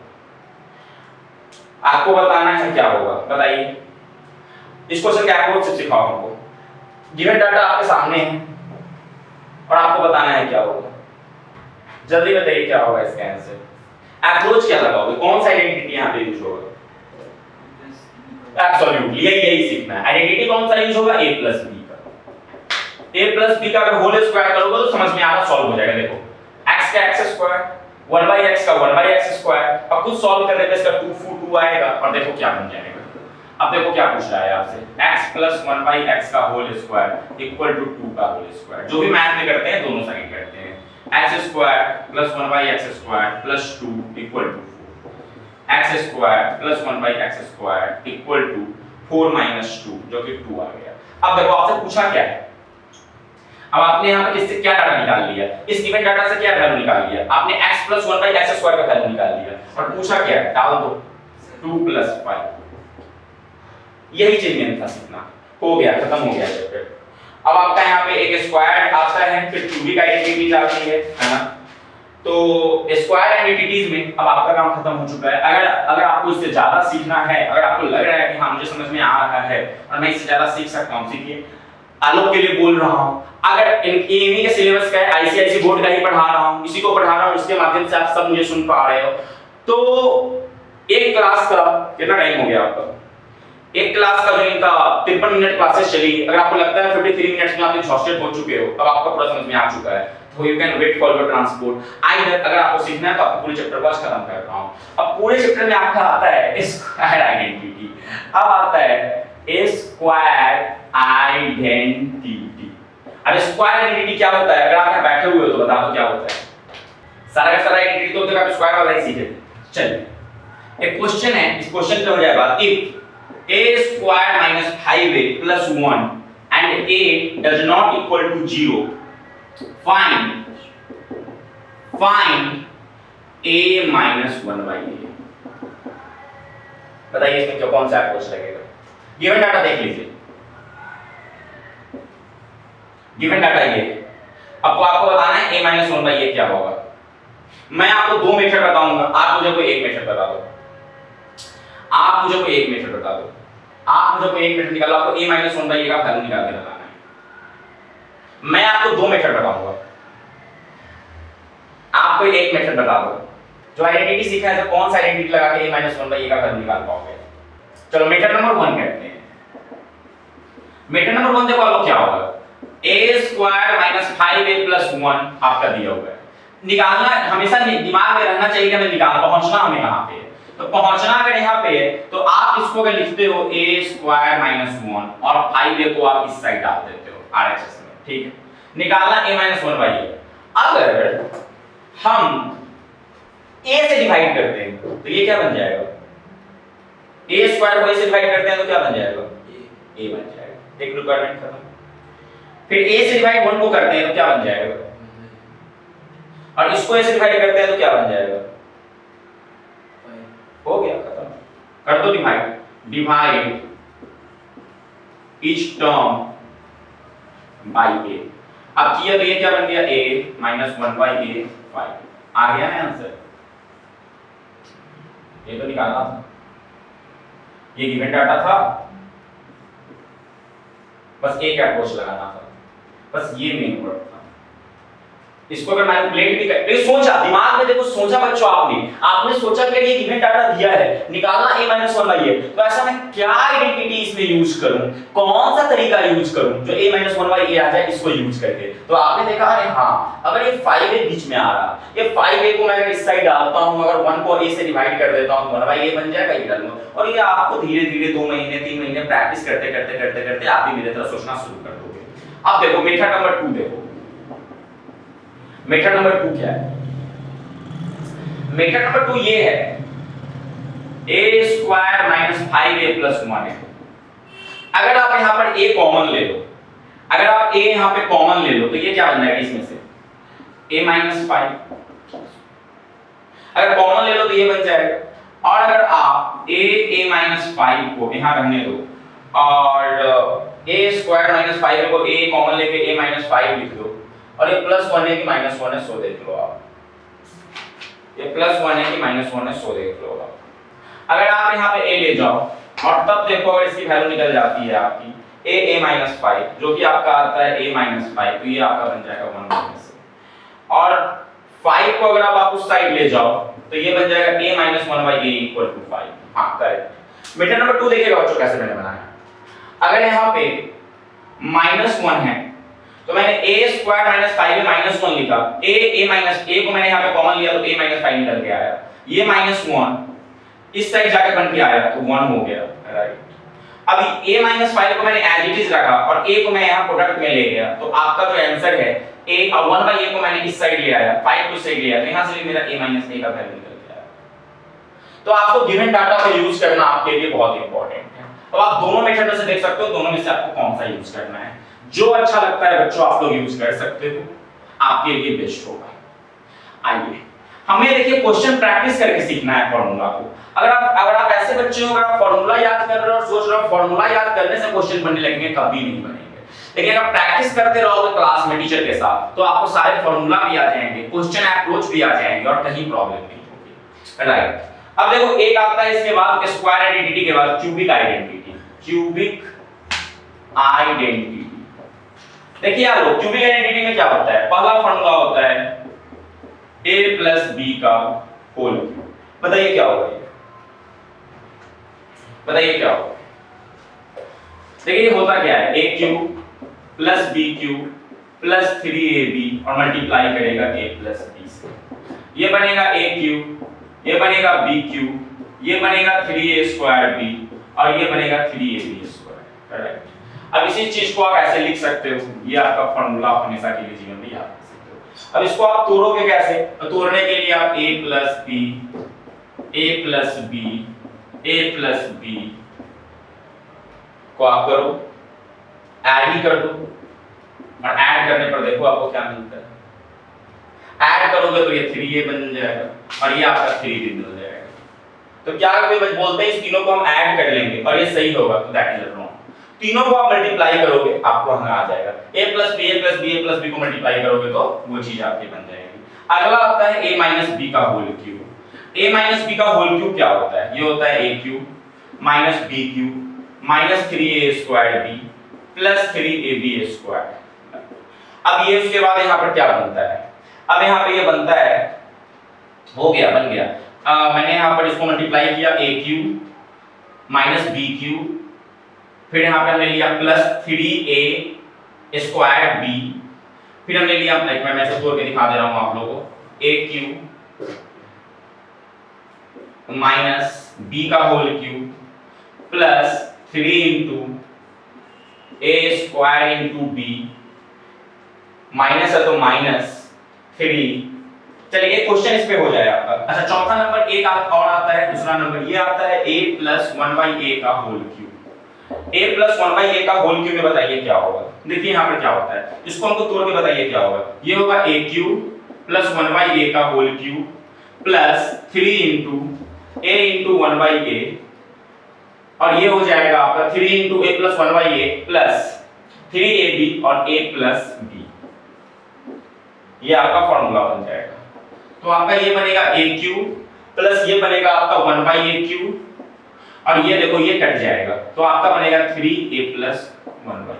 [SPEAKER 1] आपको बताना है क्या होगा, बताइए। इस क्वेश्चन का अप्रोच से सिखाओ हमको, गिवन डाटा आपके सामने है और आपको बताना है क्या होगा, जल्दी बताइए क्या होगा इसका आंसर, अप्रोच क्या लगाओगे, कौन सा आइडेंटिटी यहां पे यूज होगा, एब्सोल्युटली यही सीखना है। आइडेंटिटी कौन सा यूज होगा, a + b का, a + b का अगर होल स्क्वायर करोगे तो समझ में आ रहा सॉल्व हो जाएगा। देखो x का x², 1/x का 1/x², अब कुछ सॉल्व करने पे इसका 2 आएगा और देखो क्या बन जाएगा। अब देखो क्या पूछ रहा है आपसे, x + 1/x का होल स्क्वायर = 2 का होल स्क्वायर, जो भी मैथ में करते हैं दोनों साइड करते हैं, x² + 1/x² + 2 = 4, x² + 1/x² = 4 - 2 जो कि 2 आ गया। अब देखो आपसे पूछा क्या है, अब आपने यहाँ पे किससे क्या डाटा निकाल लिया, इस गिवन डाटा से क्या वैल्यू निकाल लिया आपने, x + 1/x² का वैल्यू निकाल लिया और पूछा क्या है, डाल दो 2 + 5, यही चीज मेन था सीखना, हो गया खत्म हो गया चैप्टर। अब आपका यहाँ पे एक स्क्वायर आता है, फिर क्यूबिक आइडेंटिटीज आती है ना, तो स्क्वायर आइडेंटिटीज में अब आपका काम खत्म हो चुका है। अगर आपको इससे ज्यादा सीखना है, अगर आपको लग रहा है कि हाँ मुझे समझ में आ रहा है और मैं इससे ज्यादा सीख सकता हूँ, सीखिए। आलोक के लिए बोल रहा हूँ, अगर एएमई के सिलेबस का है, आईसीआईसी बोर्ड का ही पढ़ा रहा हूँ, इसी को पढ़ा रहा हूँ, इसके माध्यम से आप सब मुझे सुन पा रहे हो, तो एक क्लास का कितना टाइम हो गया आपका, एक क्लास का जो इनका 53 मिनट क्लासेस चली, अगर आपको लगता है 53 मिनट्स में आप एग्जॉस्टेड हो चुके हो, अब आपका पूरा समझ में आ चुका है, तो you can wait for your transport. अगर आपको सीखना है तो आपको पूरे चैप्टर को आज खत्म कर रहा हूं। अब पूरे चैप्टर में आपका आता है स्क्वायर आइडेंटिटी, अब आता है स्क्वायर आइडेंटिटी। अब स्क्वायर आइडेंटिटी क्या होता है, अगर आप यहां बैठे हुए हो तो बता दो क्या होता है। सारा का सारा आइडेंटिटी तो आप स्क्वायर वाला ही सीखे। चलिए एक क्वेश्चन है, इस क्वेश्चन पे हो जाए बात, if a square minus 5a plus 1 and a does not equal to 0, find a minus 1 by a। बताइए इसमें क्या कौन सा अप्रोच लगेगा? गिवन डाटा देख लीजिए, गिवन डाटा ये आपको बताना है a minus 1 by a क्या होगा। मैं आपको दो मेथड बताऊंगा, आप मुझे कोई एक मेथड बता दो, आप मुझे कोई एक मेथड बता दो, आप मुझे कोई एक मेथड निकालो, आपको a minus 1 by a का वैल्यू निकाल के बताना है। मैं आपको दो मेथड बताऊंगा, आप कोई एक मेथड बता दो। जो आइडेंटिटी सीखा है तो कौन सा आइडेंटिटी लगा के a minus 1 by a का वैल्यू निकाल पाओगे? चलो मेथड नंबर 1 करते हैं। मेथड नंबर 1 देखो आपको क्या होगा, a square minus 5a plus 1 आपका दिया हुआ है। निकालना हमेशा दिमाग में रहना चाहिए कि हमें निकाल पहुंचना हमें कहां पे है। तो पहुंचना अगर यहां पे है तो आप इसको अगर लिखते हो a square minus 1 और 5a को आप इस साइड डाल देते हो RHS में, ठीक है। निकालना a minus 1 by a। अगर हम a से डिवाइड करते हैं तो ये क्या बन जाएगा? a स्क्वायर को a से डिवाइड करते हैं तो क्या बन जाएगा? a बन जाएगा। एक रिक्वायरमेंट खत्म। फिर a से डिवाइड 1 को करते हैं तो क्या बन जाएगा? और इसको a से डिवाइड करते हैं तो क्या बन जाएगा? हो गया, खत्म। कर दो divide, divide each term by a। अब किया तो ये क्या बन गया? a minus 1 by a 5। आ गया ना आंसर? ये तो निकालना था, ये गिवन डाटा था, बस एक अप्रोच लगाना था, बस ये मेन वर्ड था। इसको अगर मैनिपुलेट भी कर, सोचा दिमाग में देखो, सोचा बच्चों आपने सोचा कि ये गिवन डाटा दिया है, निकालना a minus 1 by a, तो ऐसा मैं क्या आइडेंटिटी इसमें यूज करूं, कौन सा तरीका यूज करूं जो a minus 1 by a आ जाए, इसको यूज करके। तो आपने देखा अरे हाँ, अगर ये 5a बीच में आ रहा, ये 5a को मैं अगर इस साइड डालता हूं, अगर 1 को a से डिवाइड कर देता हूं 1 by a बन जाएगा, ये डालूंगा। और ये आपको धीरे-धीरे 2 महीने 3 महीने प्रैक्टिस करते आप भी मेरे तरह सोचना शुरू कर दोगे। अब देखो मेथड नंबर 2 देखो, मेथड नंबर 2 क्या है? मेथड नंबर 2 ये है, a square minus 5a plus 1 है। अगर आप यहां पर a कॉमन ले लो, अगर आप a यहां पे कॉमन ले लो तो ये क्या बन जाएगा इसमें से? a minus 5। अगर कॉमन ले लो तो ये बन जाएगा। और अगर आप a माइनस 5 को यहां रहने दो और a स्क्वायर माइनस 5 को a कॉमन लेके a माइनस 5 लिख दो, और ये प्लस 1 है कि माइनस 1 है सो देख लो आप, ये प्लस 1 है कि माइनस 1 है सो देख लो आप। अगर आप यहाँ पे a ले जाओ और तब देखो अगर इसकी वैल्यू निकल जाती है आपकी a माइनस 5, जो कि आपका आता है a माइनस 5, तो ये आपका बन जाएगा 1 माइनस। और 5 को अगर आप उस साइड ले जाओ तो ये बन जाएगा a minus 1 by a equal to 5। हाँ करेक्ट। मेथड नंबर 2 देखिएगा बच्चों कैसे मैंने बनाया। अगर यहाँ पे माइनस 1 है तो मैंने a स्क्वायर माइनस 5 में माइनस 1 लिखा, a माइनस a को मैंने यहाँ पे कॉमन लिया तो a माइनस 5 निकल के आया, ये माइनस 1 इस साइड जाके बन के आया तो 1 हो गया, राइट। अभी a माइनस 5 को मैंने एज इट इज रखा और a को मैं यहाँ प्रोडक्ट में ले गया, तो आपका जो आंसर है a और 1 बाई a को मैंने इस साइड ले आया, 5 को साइड ले आया, तो यहाँ से भी मेरा a माइनस a का वैल्यू निकल के आया। तो आपको गिवन डाटा को यूज करना आपके लिए बहुत इंपॉर्टेंट है। तो आप दोनों मेथड में से देख सकते हो, दोनों में से आपको कौन सा यूज करना है। जो अच्छा लगता है बच्चों आप लोग यूज कर सकते हो, आपके लिए बेस्ट होगा। आइए हमें देखिए क्वेश्चन प्रैक्टिस करके सीखना है फॉर्मूला को। अगर आप ऐसे बच्चे हो, अगर आप फॉर्मूला याद कर रहे हो और सोच रहे हो फॉर्मूला याद करने से क्वेश्चन बनने लगेंगे, कभी नहीं बनेंगे। लेकिन अगर प्रैक्टिस करते रहोगे क्लास में टीचर के साथ तो आपको सारे फॉर्मूला भी आ जाएंगे, क्वेश्चन अप्रोच भी आ जाएंगे और कहीं प्रॉब्लम नहीं होगी, राइट। अब देखो एक आता है इसके बाद स्क्वायर आइडेंटिटी के बाद क्यूबिक आइडेंटिटी। क्यूबिक आइडेंटिटी देखिए यार, क्यूबिक आइडेंटिटी में क्या होता है, पहला फॉर्मूला होता है a प्लस b का होल क्यूब। बताइए क्या होगा ये, बताइए क्या होगा। देखिए होता क्या है, a cube plus b cube plus 3ab और मल्टीप्लाई करेगा a प्लस b से, ये बनेगा a क्यूब, ये बनेगा b क्यूब, ये बनेगा 3a स्क्वायर b और ये बनेगा 3ab स्क्वायर, करेक्ट। अब इसी चीज को आप ऐसे लिख सकते हो, ये आपका फॉर्मूला हमेशा के लिए जीवन में याद कर सकते हो। अब इसको आप तोड़ोगे कैसे, तो तोड़ने के लिए आप a plus b, a plus b, a plus b, को आप करो, ऐड ही कर दो, और ऐड करने पर देखो आपको क्या मिलता है। ऐड करोगे तो ये 3a बन जाएगा और ये आपका 3b मिल जाएगा। तो क्या कोई बस बोलते हैं इस तीनों को हम ऐड कर लेंगे और ये सही होगा, तो दैट इज रॉन्ग। तीनों को आप मल्टीप्लाई करोगे आपको हमें आ जाएगा a plus b a plus b a plus b को मल्टीप्लाई करोगे तो वो चीज आपकी बन जाएगी। अगला आता है a माइनस b का whole cube. a minus b का होल क्यूब क्या होता है? ये होता है a cube minus b cube minus 3a square b plus 3ab square. अब ये उसके बाद यहाँ पर क्या बनता है? अब यहाँ पे ये बनता है, हो गया, बन गया। मैंने यहाँ पर इसको मल्टीप्लाई किया a cube minus b cube, फिर यहाँ पे हमने लिया प्लस 3a स्क्वायर b, फिर हमने लिया, मैं ऐसे तोड़ के दिखा दे रहा हूँ आप लोगों को, a क्यूब माइनस b का whole cube plus 3 into a square into b, minus है तो माइनस 3। चलिए एक क्वेश्चन इस पे हो जाए आपका। अच्छा, चौथा नंबर एक और आता है, दूसरा नंबर ये आता है a प्लस 1/a का whole cube. a plus 1/a का होल क्यूब में बताइए क्या होगा? देखिए यहाँ पर क्या होता है, इसको हमको तोड़ के बताइए क्या होगा। ये होगा a क्यूब प्लस 1/a का whole cube plus 3 into a into 1/a, और ये हो जाएगा आपका 3 into a plus 1/a plus 3ab और a प्लस b। ये आपका फॉर्मूला बन जाएगा। तो आपका ये बनेगा a क्यूब प्लस ये बनेगा आपका 1/a क्यूब, और ये देखो ये कट जाएगा तो आपका बनेगा 3a प्लस 1/a।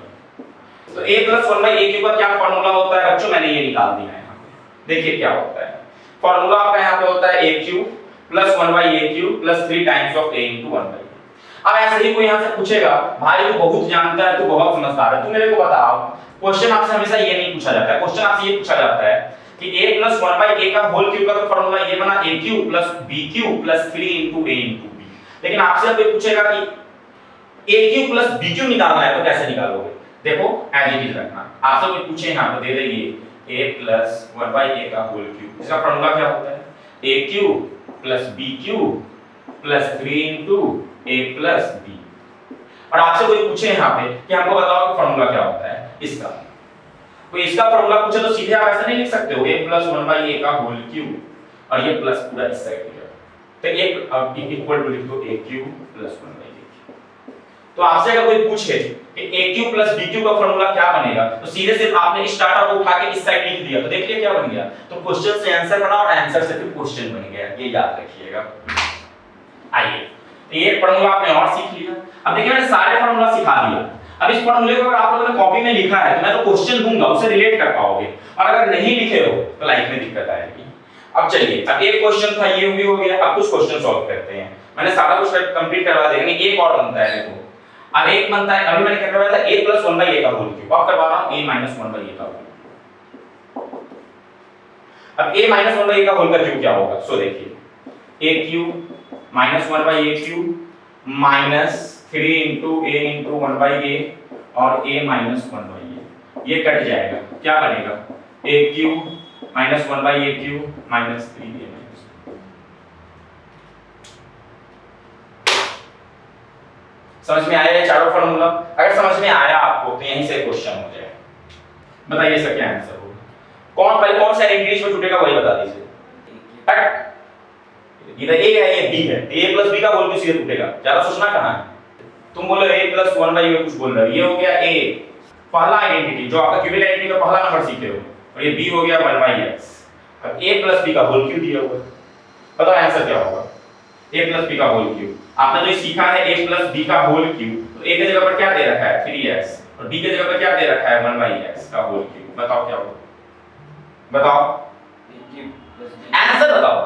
[SPEAKER 1] तो a प्लस 1/a क्यूब का क्या फॉर्मूला होता है बच्चों? मैंने ये निकाल दिया है यहाँ पे। देखिए क्या होता है फॉर्मूला आपका यहाँ पे होता है a cube plus 1/a cube plus 3 times of a into 1/a। अब ऐसे ही कोई यहाँ से पूछेगा, भाई तू बहुत जानता है, तू बहुत समझदार है, तू मेरे को बता। क्वेश्चन आपसे हमेशा ये नहीं पूछा जाता है, क्वेश्चन आपसे ये पूछा जाता है कि a प्लस 1/a का होल क्यूब का तो फॉर्मूला ये बना a cube plus b cube plus 3 into a into b। लेकिन आपसे अब ये पूछेगा कि a cube plus b cube निकालना है तो कैसे निकालोगे? देखो एज इट इज रखना। आपसे कोई पूछे यहाँ पर दे देंगे a प्लस 1/a का होल क्यूब, इसका फॉर्मूला क्या होता है? a cube plus b cube plus 3 into a plus b। और आपसे कोई पूछे यहाँ पे कि हमको बताओ कि फॉर्मूला क्या होता है इसका, तो इसका फॉर्मूला पूछे तो सीधे आप ऐसा नहीं लिख सकते हो a प्लस 1/a का होल क्यूब और ये प्लस पूरा इस साइड लिया, तो एक अब इक्वल टू लिख दो a क्यूब प्लस 1/a। तो आपसे अगर कोई पूछे कि a cube plus b cube का फॉर्मूला क्या बनेगा, तो सीधे सिर्फ आपने इस डाटा को उठा के इस साइड लिख दिया, तो देखिए क्या बन गया। तो क्वेश्चन से आंसर बना और आंसर से फिर क्वेश्चन बन गया, ये याद रखिएगा। आइए ये फॉर्मूला आपने और सीख लिया। अब देखिए मैंने सारे फॉर्मूला सिखा दिया। अब इस फॉर्मूले को अगर आप लोगों ने कॉपी में लिखा है तो मैं तो क्वेश्चन दूंगा, उससे रिलेट कर पाओगे, और अगर नहीं लिखे हो तो लाइफ में दिक्कत आएगी। अब चलिए, अब एक क्वेश्चन था ये भी हो गया, अब कुछ क्वेश्चन सॉल्व करते हैं। मैंने सारा कुछ कंप्लीट करवा दिया, लेकिन एक और बनता है। देखो अब एक बनता है, अभी मैंने क्या करवाया था a प्लस 1/a का होल क्यूब, अब करवा रहा हूं a माइनस 1/a का होल। अब a माइनस 1/a का होल का क्यूब क्या होगा? सो देखिए a cube minus 1/a cube minus 3 into a into 1/a और a माइनस 1/a, ये कट जाएगा, क्या बनेगा? a cube minus 1/a cube minus 3a minus. समझ में आया ये चारों फॉर्मूला? अगर समझ में आया आपको तो यहीं से क्वेश्चन हो जाए। बताइए इसका क्या आंसर होगा? कौन पहले कौन सा इंग्लिश में छूटेगा वही बता दीजिए। हट, इधर a है ये b है, a प्लस b का होल क्यूब सीधे टूटेगा, ज्यादा सोचना कहां है। तुम बोलो a प्लस 1/a कुछ बोल रहे हो, ये हो गया a पहला आइडेंटिटी जो आपका क्यूबिक आइडेंटिटी का पहला नंबर सीखे हो, और ये b हो गया 1/x। अब a प्लस b का होल क्यूब दिया हुआ है, बताओ आंसर क्या होगा? a प्लस b का होल क्यूब। आपने जो सीखा है a प्लस b का होल क्यूब, तो a की जगह पर क्या दे रखा है 3x, और b की जगह पर क्या दे रखा है 1/x का होल क्यूब। बताओ क्या होगा? बताओ आंसर बताओ।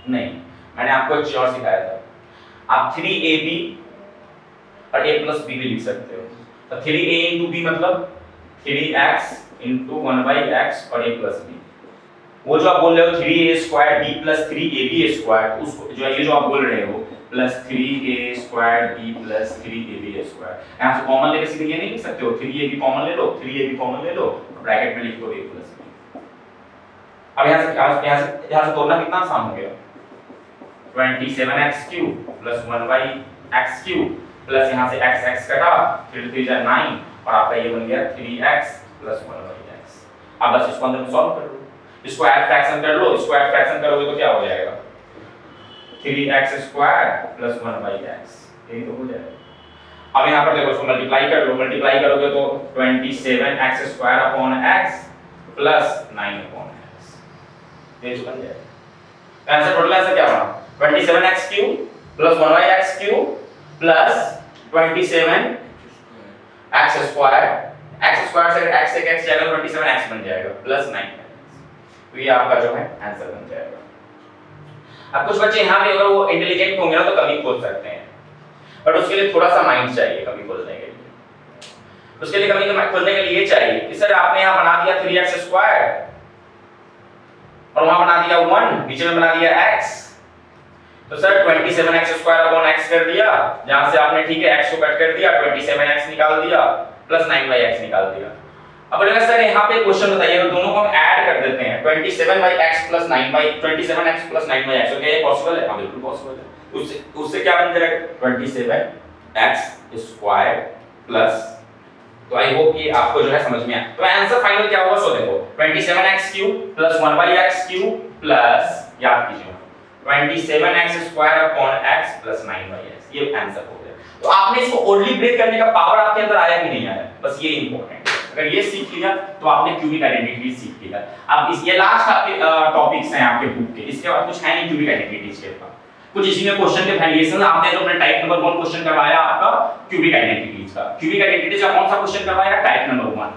[SPEAKER 1] नहीं, मैंने आपको एक चीज और सिखाया था, आप 3ab और a प्लस b भी लिख सकते हो। तो 3a into b मतलब 3x into 1/x और a प्लस b। वो जो आप बोल रहे हो 3a square b plus 3ab square, उसको जो ये जो आप बोल रहे हो plus 3a square b plus 3ab square, यहाँ से कॉमन लेके सीधे ये नहीं लिख सकते हो, 3ab कॉमन ले लो, 3ab कॉमन ले लो, ब्रैकेट में लिख दो a प्लस b। अब यहाँ से तोड़ना कितना आसान हो गया, 27x cube plus 1/x cube plus यहाँ से x x कटा 3 3 जा 9 और आपका ये बन गया 3x प्लस 1/x। अब बस इसको अंदर में सॉल्व कर लो, स्क्वायर फ्रैक्शन कर लो, स्क्वायर फ्रैक्शन करोगे तो क्या हो जाएगा 3x स्क्वायर प्लस 1/x, यही तो हो जाएगा। अब यहाँ पर देखो इसको मल्टीप्लाई कर लो, मल्टीप्लाई करोगे तो 27x square upon x plus 9 upon x, ये जो बन जाएगा। तो आंसर टोटल आंसर क्या बना 27x cube plus 1/x cube plus 27x square, x square से x से x जाएगा 27x बन जाएगा प्लस 9x, तो ये आपका जो है आंसर बन जाएगा। अब कुछ बच्चे यहाँ पे अगर वो इंटेलिजेंट होंगे ना तो कभी खोज सकते हैं, बट उसके लिए थोड़ा सा माइंड चाहिए कभी खोजने के लिए। उसके लिए कभी खोजने के लिए ये चाहिए कि सर आपने यहाँ बना दिया 3x स्क्वायर और वहां बना दिया 1, नीचे में बना दिया x, तो sir 27x square upon x कर दिया, जहां से आपने ठीक है x को कट कर दिया 27x निकाल दिया प्लस 9/x निकाल दिया। अब बोलेगा सर यहाँ पे क्वेश्चन बताइए अगर दोनों को हम ऐड कर देते हैं 27x प्लस 9/x, तो क्या ये पॉसिबल है? हां बिल्कुल पॉसिबल है। उससे क्या बन जाएगा 27x स्क्वायर प्लस, तो आई होप कि आपको जो है समझ में आया। तो आंसर फाइनल क्या होगा सो देखो 27x cube plus 1/x cube plus याद कीजिए 27x square upon x plus 9/x, ये आंसर हो गया। तो आपने इसको ओनली ब्रेक करने का पावर आपके अंदर आया कि नहीं आया, बस ये इंपॉर्टेंट है। अगर ये सीख लिया तो आपने क्यूबिक आइडेंटिटी सीख लिया। अब इस ये लास्ट आपके टॉपिक्स हैं आपके बुक के, इसके बाद कुछ है नहीं क्यूबिक आइडेंटिटीज के बाद। कुछ इसी में क्वेश्चन के वेरिएशन आपने जो अपने टाइप नंबर 1 क्वेश्चन करवाया आपका क्यूबिक आइडेंटिटीज का, क्यूबिक आइडेंटिटीज का कौन सा क्वेश्चन करवाया टाइप नंबर 1।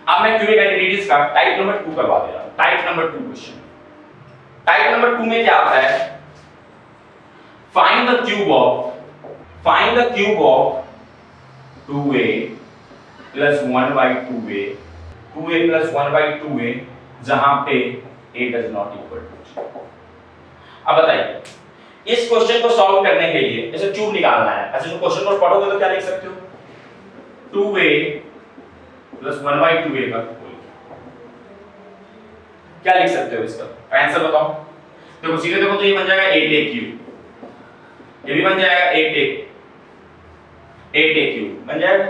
[SPEAKER 1] अब मैं क्यूबिक आइडेंटिटीज का टाइप नंबर 2 करवा दे रहा हूं। Type number 2 question, type number 2 में क्या आता है find the cube of 2a plus 1/2a 2a plus 1/2a जहां पे a does not equal to. अब बताइए इस क्वेश्चन को सॉल्व करने के लिए जैसे क्यूब निकालना है, ऐसे जो क्वेश्चन को पढ़ोगे तो क्या लिख सकते हो 2a प्लस 1/2a का क्या लिख सकते हो इसका आंसर बताओ। देखो सीधे देखो तो ये बन जाएगा 8a क्यूब, ये भी बन जाएगा 8a क्यूब बन जाएगा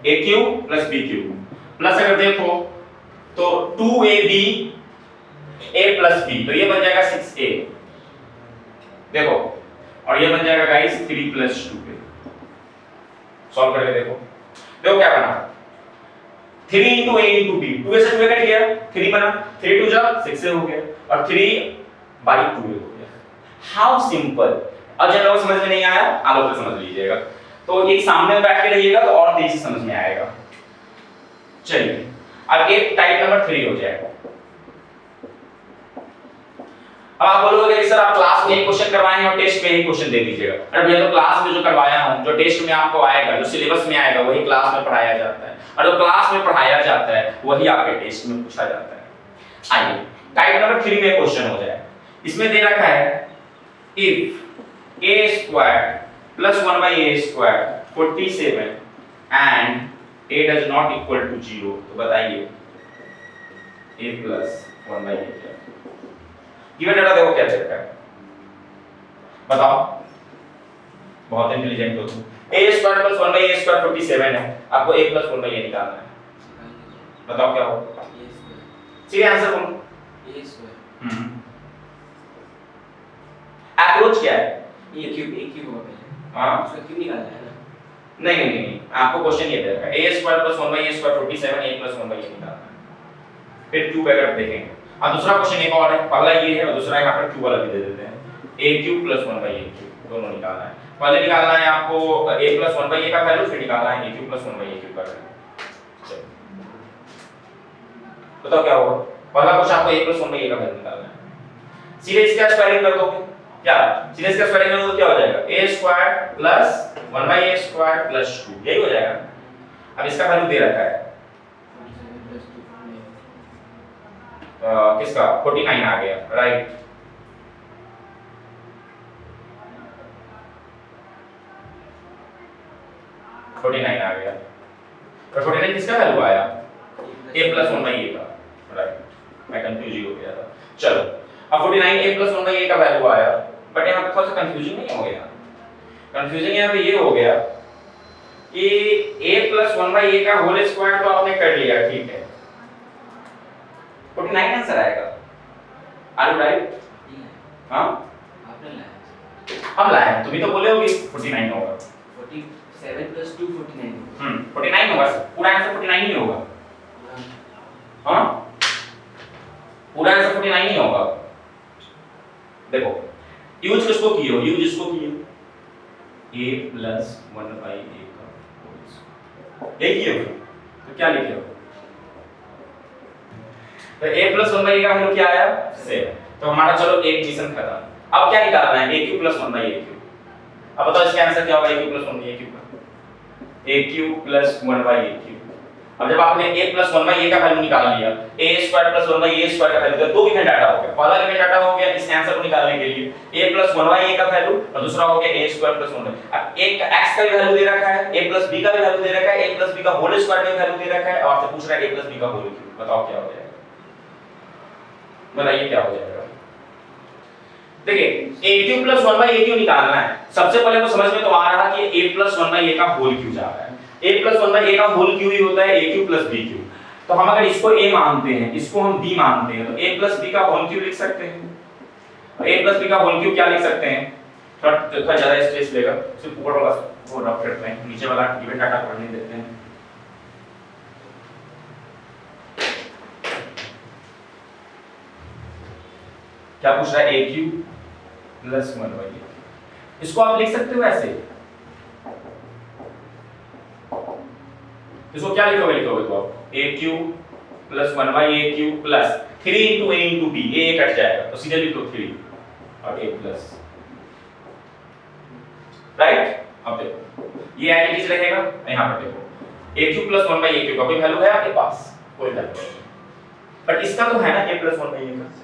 [SPEAKER 1] a cube plus b cube plus अगर देखो तो 2ab a प्लस b, तो ये बन जाएगा 6a देखो, और ये बन जाएगा गाइस 3 प्लस 2a। सॉल्व करके देखो, देखो क्या बना 3 into a into b, 2a से 2a कट गया 3 बना, 3 2 जा 6a हो गया और 3/2a हो गया। How simple. अब जिन लोगों को समझ में नहीं आया आप लोग समझ लीजिएगा, तो एक सामने बैठ के रहिएगा तो और तेजी से समझ में आएगा। चलिए अब एक टाइप नंबर 3 हो जाएगा। अब आप बोलोगे कि सर आप क्लास में एक क्वेश्चन करवाएंगे और टेस्ट में एक क्वेश्चन दे दीजिएगा। अरे भैया तो क्लास में जो करवाया हूं, जो टेस्ट में आपको आएगा, जो सिलेबस में आएगा वही क्लास में पढ़ाया जाता है, और जो क्लास में पढ़ाया जाता है वही आपके टेस्ट में पूछा जाता है। आइए टाइप नंबर 3 में क्वेश्चन हो जाए। इसमें दे रखा है if a square plus 1/a square 47 and a does not equal to 0, तो बताइए a प्लस 1/a क्या गिवन डाटा देखो क्या चलता है बताओ। बहुत इंटेलिजेंट हो तुम। a square plus 1/a square 47 है, आपको a प्लस 1/a निकालना है, बताओ क्या हो। सीधे आंसर बोलो
[SPEAKER 2] a स्क्वायर।
[SPEAKER 1] अप्रोच क्या है
[SPEAKER 2] a क्यूब होगा पहले,
[SPEAKER 1] हां
[SPEAKER 2] उसका क्यूब निकालना है ना।
[SPEAKER 1] नहीं आपको क्वेश्चन ये दे रखा है a square plus 1/a square 47 a plus 1/a निकालना है। फिर क्यूब अगर देखेंगे और दूसरा क्वेश्चन एक और है, पहला ये है और दूसरा यहाँ पर क्यूब वाला भी दे देते हैं, a cube plus 1/a cube दोनों निकालना है। पहले निकालना है आपको a प्लस 1/a का वैल्यू, फिर निकालना है a cube plus 1/a cube का वैल्यू। चलो बताओ क्या होगा। पहला क्वेश्चन आपको a प्लस 1/a का वैल्यू निकालना है। सीधे इसका स्क्वायरिंग कर दोगे क्या, सीधे इसका स्क्वायरिंग कर दो तो क्या हो जाएगा a square plus 1/a square plus 2, यही हो जाएगा। अब इसका वैल्यू दे रखा है किसका 49 आ गया, राइट। आ गया, तो 49 किसका वैल्यू आया a प्लस 1/a का, राइट। मैं कंफ्यूज ही हो गया था। चलो अब 49 a प्लस 1/a का वैल्यू आया, बट यहाँ पे थोड़ा सा कंफ्यूजन नहीं हो गया। कंफ्यूजन यहाँ पे ये हो गया कि a प्लस 1/a का होल स्क्वायर तो आपने कर लिया, ठीक है, 49 आंसर आएगा। Are you right? हाँ
[SPEAKER 2] आपने लाया
[SPEAKER 1] हम लाए, तुम भी तो बोले होगे 49 होगा।
[SPEAKER 2] 47 plus 2 49
[SPEAKER 1] 49 होगा, पूरा आंसर 49 ही होगा। हाँ पूरा आंसर 49 ही होगा। देखो यूज किसको किए हो, यूज इसको किए a प्लस 1/a का ये किए हो, तो क्या लिखे हो, तो a प्लस 1/a का वैल्यू क्या आया 7। तो हमारा चलो एक इक्वेशन खत्म। अब क्या निकालना है, a³ प्लस 1/a³। अब बताओ इसका आंसर क्या होगा, a³ प्लस 1/a³ का, a³ प्लस 1/a³। अब जब आपने a प्लस 1/a का वैल्यू निकाल लिया, a² प्लस 1/a² का वैल्यू, दो गिवन डाटा हो गया। पहला गिवन डाटा हो गया इस आंसर को निकालने के लिए a प्लस 1/a का वैल्यू, और दूसरा हो गया a² प्लस 1। अब एक x का भी वैल्यू दे रखा है, a प्लस b का भी वैल्यू दे रखा है, a प्लस b का होल स्क्वायर का भी वैल्यू दे रखा है, और से पूछ रहा है a प्लस b का होल क्यूब। बताओ क्या हो जाएगा, बताइए क्या हो जाएगा। देखिए a³ प्लस 1/a³ निकालना है, सबसे पहले तो समझ में तो आ रहा कि a प्लस 1/a का होल क्यूब जा रहा है। a प्लस 1/a का होल क्यूब ही होता है a³ प्लस b³। तो हम अगर इसको a मानते हैं, इसको हम b मानते हैं, तो a प्लस b का होल क्यूब लिख सकते हैं। और a प्लस b का होल क्यूब क्या लिख सकते हैं, थोड़ा ज्यादा स्ट्रेस लेगा, सिर्फ ऊपर वाला वो रफ करते हैं, नीचे वाला गिवन डाटा पढ़ने देते हैं। क्या पूछ रहा है, a³ प्लस 1/a। इसको आप लिख सकते हो ऐसे, इसको क्या लिखोगे तो आप a³ plus 1/a³ plus 3 into a into b, a cut जाएगा तो सीधे लिख दो 3 और a प्लस, राइट। अब देखो ये एज इट इज रहेगा, यहां पर देखो a³ प्लस 1/a³ का कोई वैल्यू है आपके पास, कोई वैल्यू नहीं, बट इसका तो है ना a प्लस 1/a का,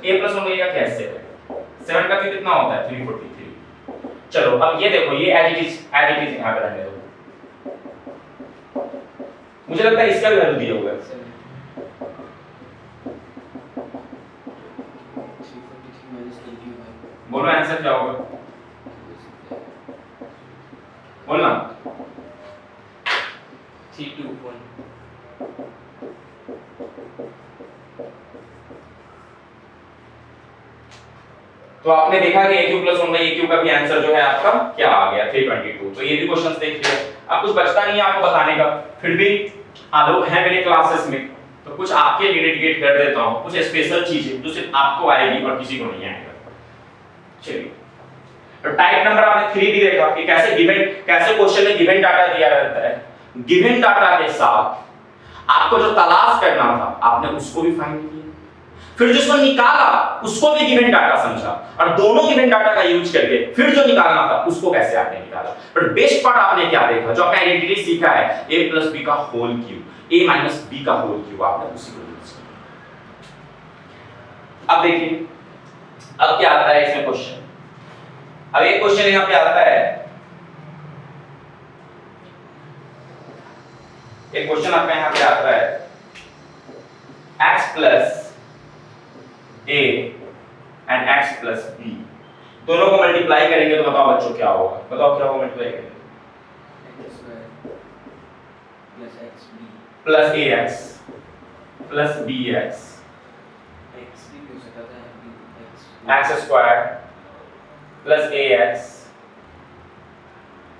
[SPEAKER 1] a प्लस 1/a का क्या है 7 का क्यूब कितना होता है 343। चलो अब ये देखो ये एज इट इज यहां पे रहने दो, मुझे लगता है इसका भी वैल्यू दिया हुआ है।
[SPEAKER 2] 343 minus 25
[SPEAKER 1] बोलो आंसर क्या होगा, बोलना
[SPEAKER 2] 321।
[SPEAKER 1] तो आपने देखा कि a³ प्लस 1/a³ का भी आंसर जो है आपका क्या आ गया 322। तो ये भी क्वेश्चंस देख लिया, अब कुछ बचता नहीं है आपको बताने का, फिर भी लोग हैं मेरे क्लासेस में तो कुछ आपके लिए डेडिकेट कर देता हूं, कुछ स्पेशल चीजें जो सिर्फ आपको आएगी और किसी को नहीं आएगा। चलिए तो टाइप नंबर आपने 3 भी देखा कि कैसे क्वेश्चन में गिवन डाटा दिया रहता है, गिवन डाटा के साथ आपको जो तलाश करना था आपने उसको भी फाइंड किया, फिर जिसको निकाला उसको भी गिवन डाटा समझा, और दोनों गिवन डाटा का यूज करके फिर जो निकालना था उसको कैसे आपने निकाला। पर बेस्ट पार्ट आपने क्या देखा, जो आपने आइडेंटिटी सीखा है a प्लस b का whole cube, a minus b का होल क्यूब, आपने उसी को यूज किया। अब देखिए अब क्या आता है इसमें क्वेश्चन, अब एक क्वेश्चन यहां पे आता है, एक क्वेश्चन आपका यहां पे आता है x plus a and x plus b, दोनों को मल्टीप्लाई करेंगे तो बताओ बच्चों क्या होगा, बताओ क्या होगा मल्टीप्लाई करेंगे,
[SPEAKER 2] x square
[SPEAKER 1] plus
[SPEAKER 2] plus xb
[SPEAKER 1] ax plus bx
[SPEAKER 2] x भी हो सकता है
[SPEAKER 1] x square plus ax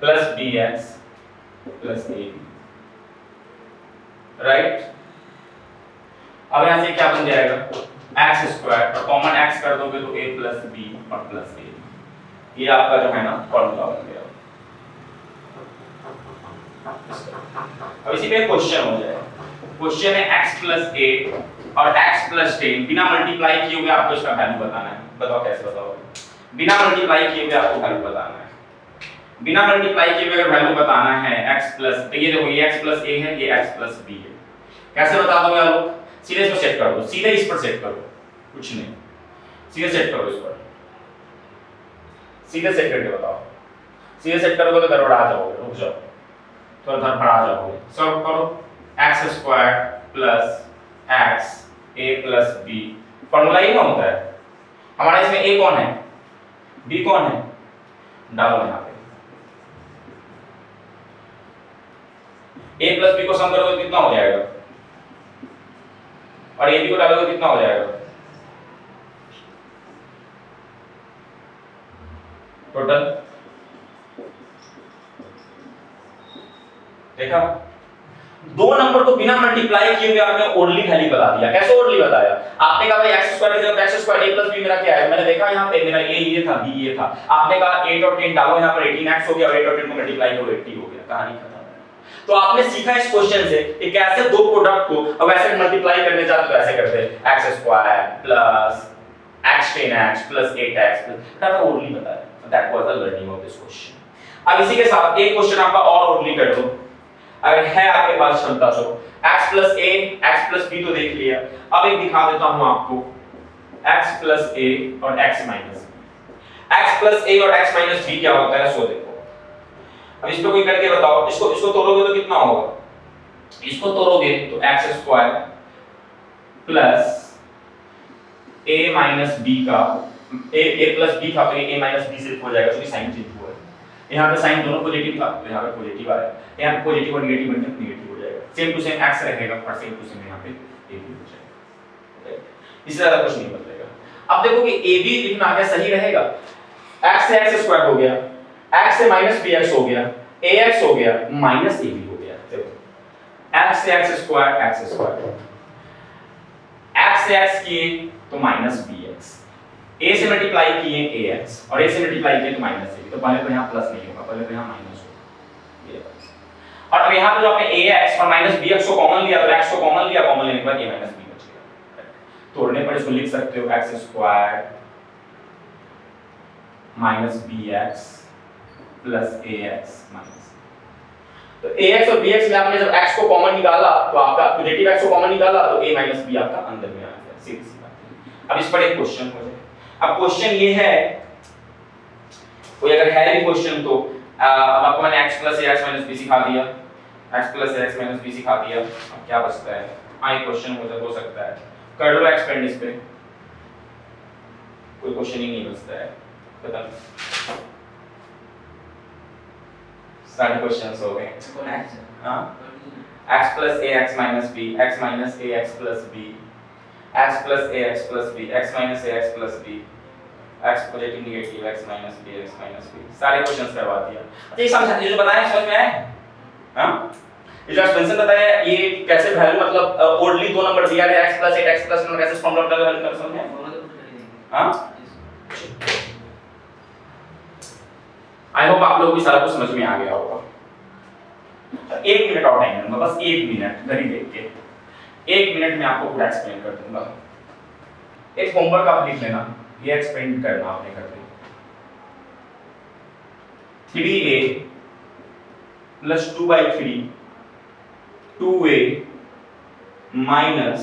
[SPEAKER 1] plus bx plus ab, right. अब यहां से क्या बन जाएगा x स्क्वायर, और कॉमन x कर दोगे तो a प्लस b और प्लस a, ये आपका जो है ना फॉर्मूला बन गया। अब इसी पे क्वेश्चन हो जाएगा, क्वेश्चन है x प्लस a और x प्लस 10 बिना मल्टीप्लाई किए हुए आपको इसका वैल्यू बताना है। बताओ कैसे बताओगे, बिना मल्टीप्लाई किए हुए आपको वैल्यू बताना है, बिना मल्टीप्लाई किए हुए अगर वैल्यू बताना है x प्लस, तो ये देखो ये x प्लस a है, ये x प्लस b है, कैसे बता दोगे आप लोग, सीधे इसको सेट कर दो, सीधे इस पर सेट करो, कुछ नहीं सीधे सेट करो इस पर, सीधे सेट करके बताओ, सीधे सेट करोगे तो गड़बड़ा जाओगे, रुक जाओ तो धड़फड़ा जाओगे। सॉल्व करो x square plus x a plus b, formula ही ना होता है हमारा, इसमें a कौन है b कौन है, डालो यहाँ पे a प्लस b को सम करोगे तो कितना हो जाएगा, और ab को डालोगे तो कितना हो जाएगा टोटल। देखा, दो नंबर को बिना मल्टीप्लाई किए हुए आपने ओनली वैल्यू बता दिया। कैसे ओनली बताया? आपने कहा भाई x स्क्वायर की जगह x square a plus b मेरा क्या है, मैंने देखा यहाँ पे मेरा a ये था b ये था, आपने कहा 8 और 10 डालो, यहाँ पर 18x हो गया और 8 और 10 को मल्टीप्लाई करो 80 हो गया, कहानी खत्म। तो आपने सीखा इस क्वेश्चन से कि कैसे दो प्रोडक्ट को अब ऐसे मल्टीप्लाई करने जाते तो ऐसे करते हैं x square plus x 10x plus 8x प्लस ओनली बताया। That was the learning of this question. अब इसी के साथ एक क्वेश्चन आपका और ओनली कर दो अगर है आपके पास क्षमता तो। x plus a x plus b तो देख लिया, अब एक दिखा देता हूं आपको x प्लस a और x minus b। x plus a और x माइनस b क्या होता है सो देखो। अब इसको कोई करके बताओ, इसको तोड़ोगे तो कितना होगा, इसको तोड़ोगे तो x square plus a minus b का a प्लस b था तो a माइनस b सिर्फ हो जाएगा क्योंकि साइन चेंज हुआ है। यहाँ पे साइन दोनों पॉजिटिव था तो यहाँ पे पॉजिटिव आया, यहाँ पे पॉजिटिव और नेगेटिव बनकर नेगेटिव हो जाएगा। सेम टू सेम x रहेगा और सेम टू सेम यहाँ पे a भी हो जाएगा। इससे ज्यादा कुछ नहीं बदलेगा। अब देखो कि a b लिखना आगे सही रहेगा, x से x स्क्वायर हो गया, x से माइनस bx हो गया, ax हो गया माइनस ab हो गया। देखो x से x स्क्वायर x से x किए तो माइनस bx, a से मल्टीप्लाई किए ax और a से मल्टीप्लाई किए तो माइनस ab। तो पहले तो यहाँ प्लस नहीं होगा, पहले तो यहाँ माइनस होगा ये बस। और अब यहाँ पे जो आपने ax और माइनस bx को कॉमन लिया तो x को कॉमन लिया, कॉमन लेने के बाद a माइनस b बच गया। तोड़ने पर इसको लिख सकते हो x square minus bx plus ax minus. तो ax और bx में आपने जब x को कॉमन निकाला तो आपका पॉजिटिव x को कॉमन निकाला तो a माइनस b आपका अंदर में आ गया। सीधी सी बात है। अब इस पर एक क्वेश्चन हो जाए। अब क्वेश्चन ये है, कोई अगर है भी क्वेश्चन तो अब आपको मैंने x plus ax minus b सिखा दिया, x plus ax minus b सिखा दिया। अब क्या बचता है? हाँ ये क्वेश्चन हो सकता है, कर लो एक्सपेंड इस पे, कोई क्वेश्चन ही नहीं बचता है, खत्म। सारे क्वेश्चंस हो गए। हाँ x plus ax minus b, x minus ax plus b, x plus ax plus b, x minus ax plus b, x positive negative x minus b, x minus b, सारे questions करवा दिया। अच्छा ये समझ, ये जो बताया समझ में आया? हाँ ये जो एक्सपेंशन बताया ये कैसे वैल्यू मतलब ओनली दो नंबर दिया गया x प्लस 8 x प्लस 9 कैसे फॉर्मूला का वैल्यू कर समझ में? हाँ आई होप आप लोगों को सारा कुछ समझ में आ गया होगा। एक मिनट और टाइम दूंगा, बस एक मिनट घड़ी देख के, एक मिनट में आपको पूरा एक्सप्लेन कर दूंगा। एक होमवर्क आप लिख लेना, ये एक्सप्लेन करना आपने कर दिया। 3a plus 2/3 2a minus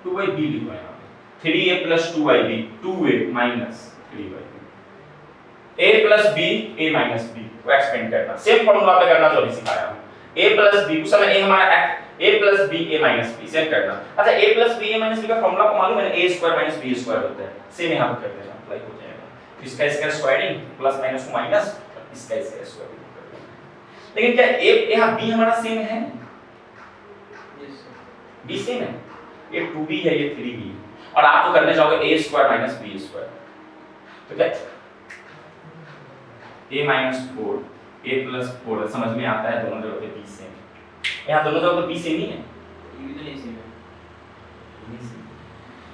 [SPEAKER 1] 2/b लिखो यहाँ पे, 3a plus 2/b 2a minus 3/b, a plus b a minus b को एक्सपेंड करना। सेम फॉर्मूला पे करना जो अभी सिखाया हूं, a प्लस b उस समय a हमारा a plus b a minus b same करना। अच्छा a plus b a minus b का फॉर्मूला को मालूम है ना, a square minus b square होता है, सेम यहां पे कर देना, अप्लाई हो जाएगा। इसका इसका स्क्वायरिंग प्लस माइनस को माइनस, इसका इसका स्क्वायरिंग कर देना। लेकिन क्या a यहां b हमारा सेम है? यस b सेम है, ये 2b है ये 3b, और आप तो करने जाओगे a square minus b square, तो क्या a माइनस 4 a प्लस 4 समझ में आता है, दोनों जगह पे b सेम। यहाँ दोनों जगह पे b सेम ही है, ये भी तो नहीं सेम है,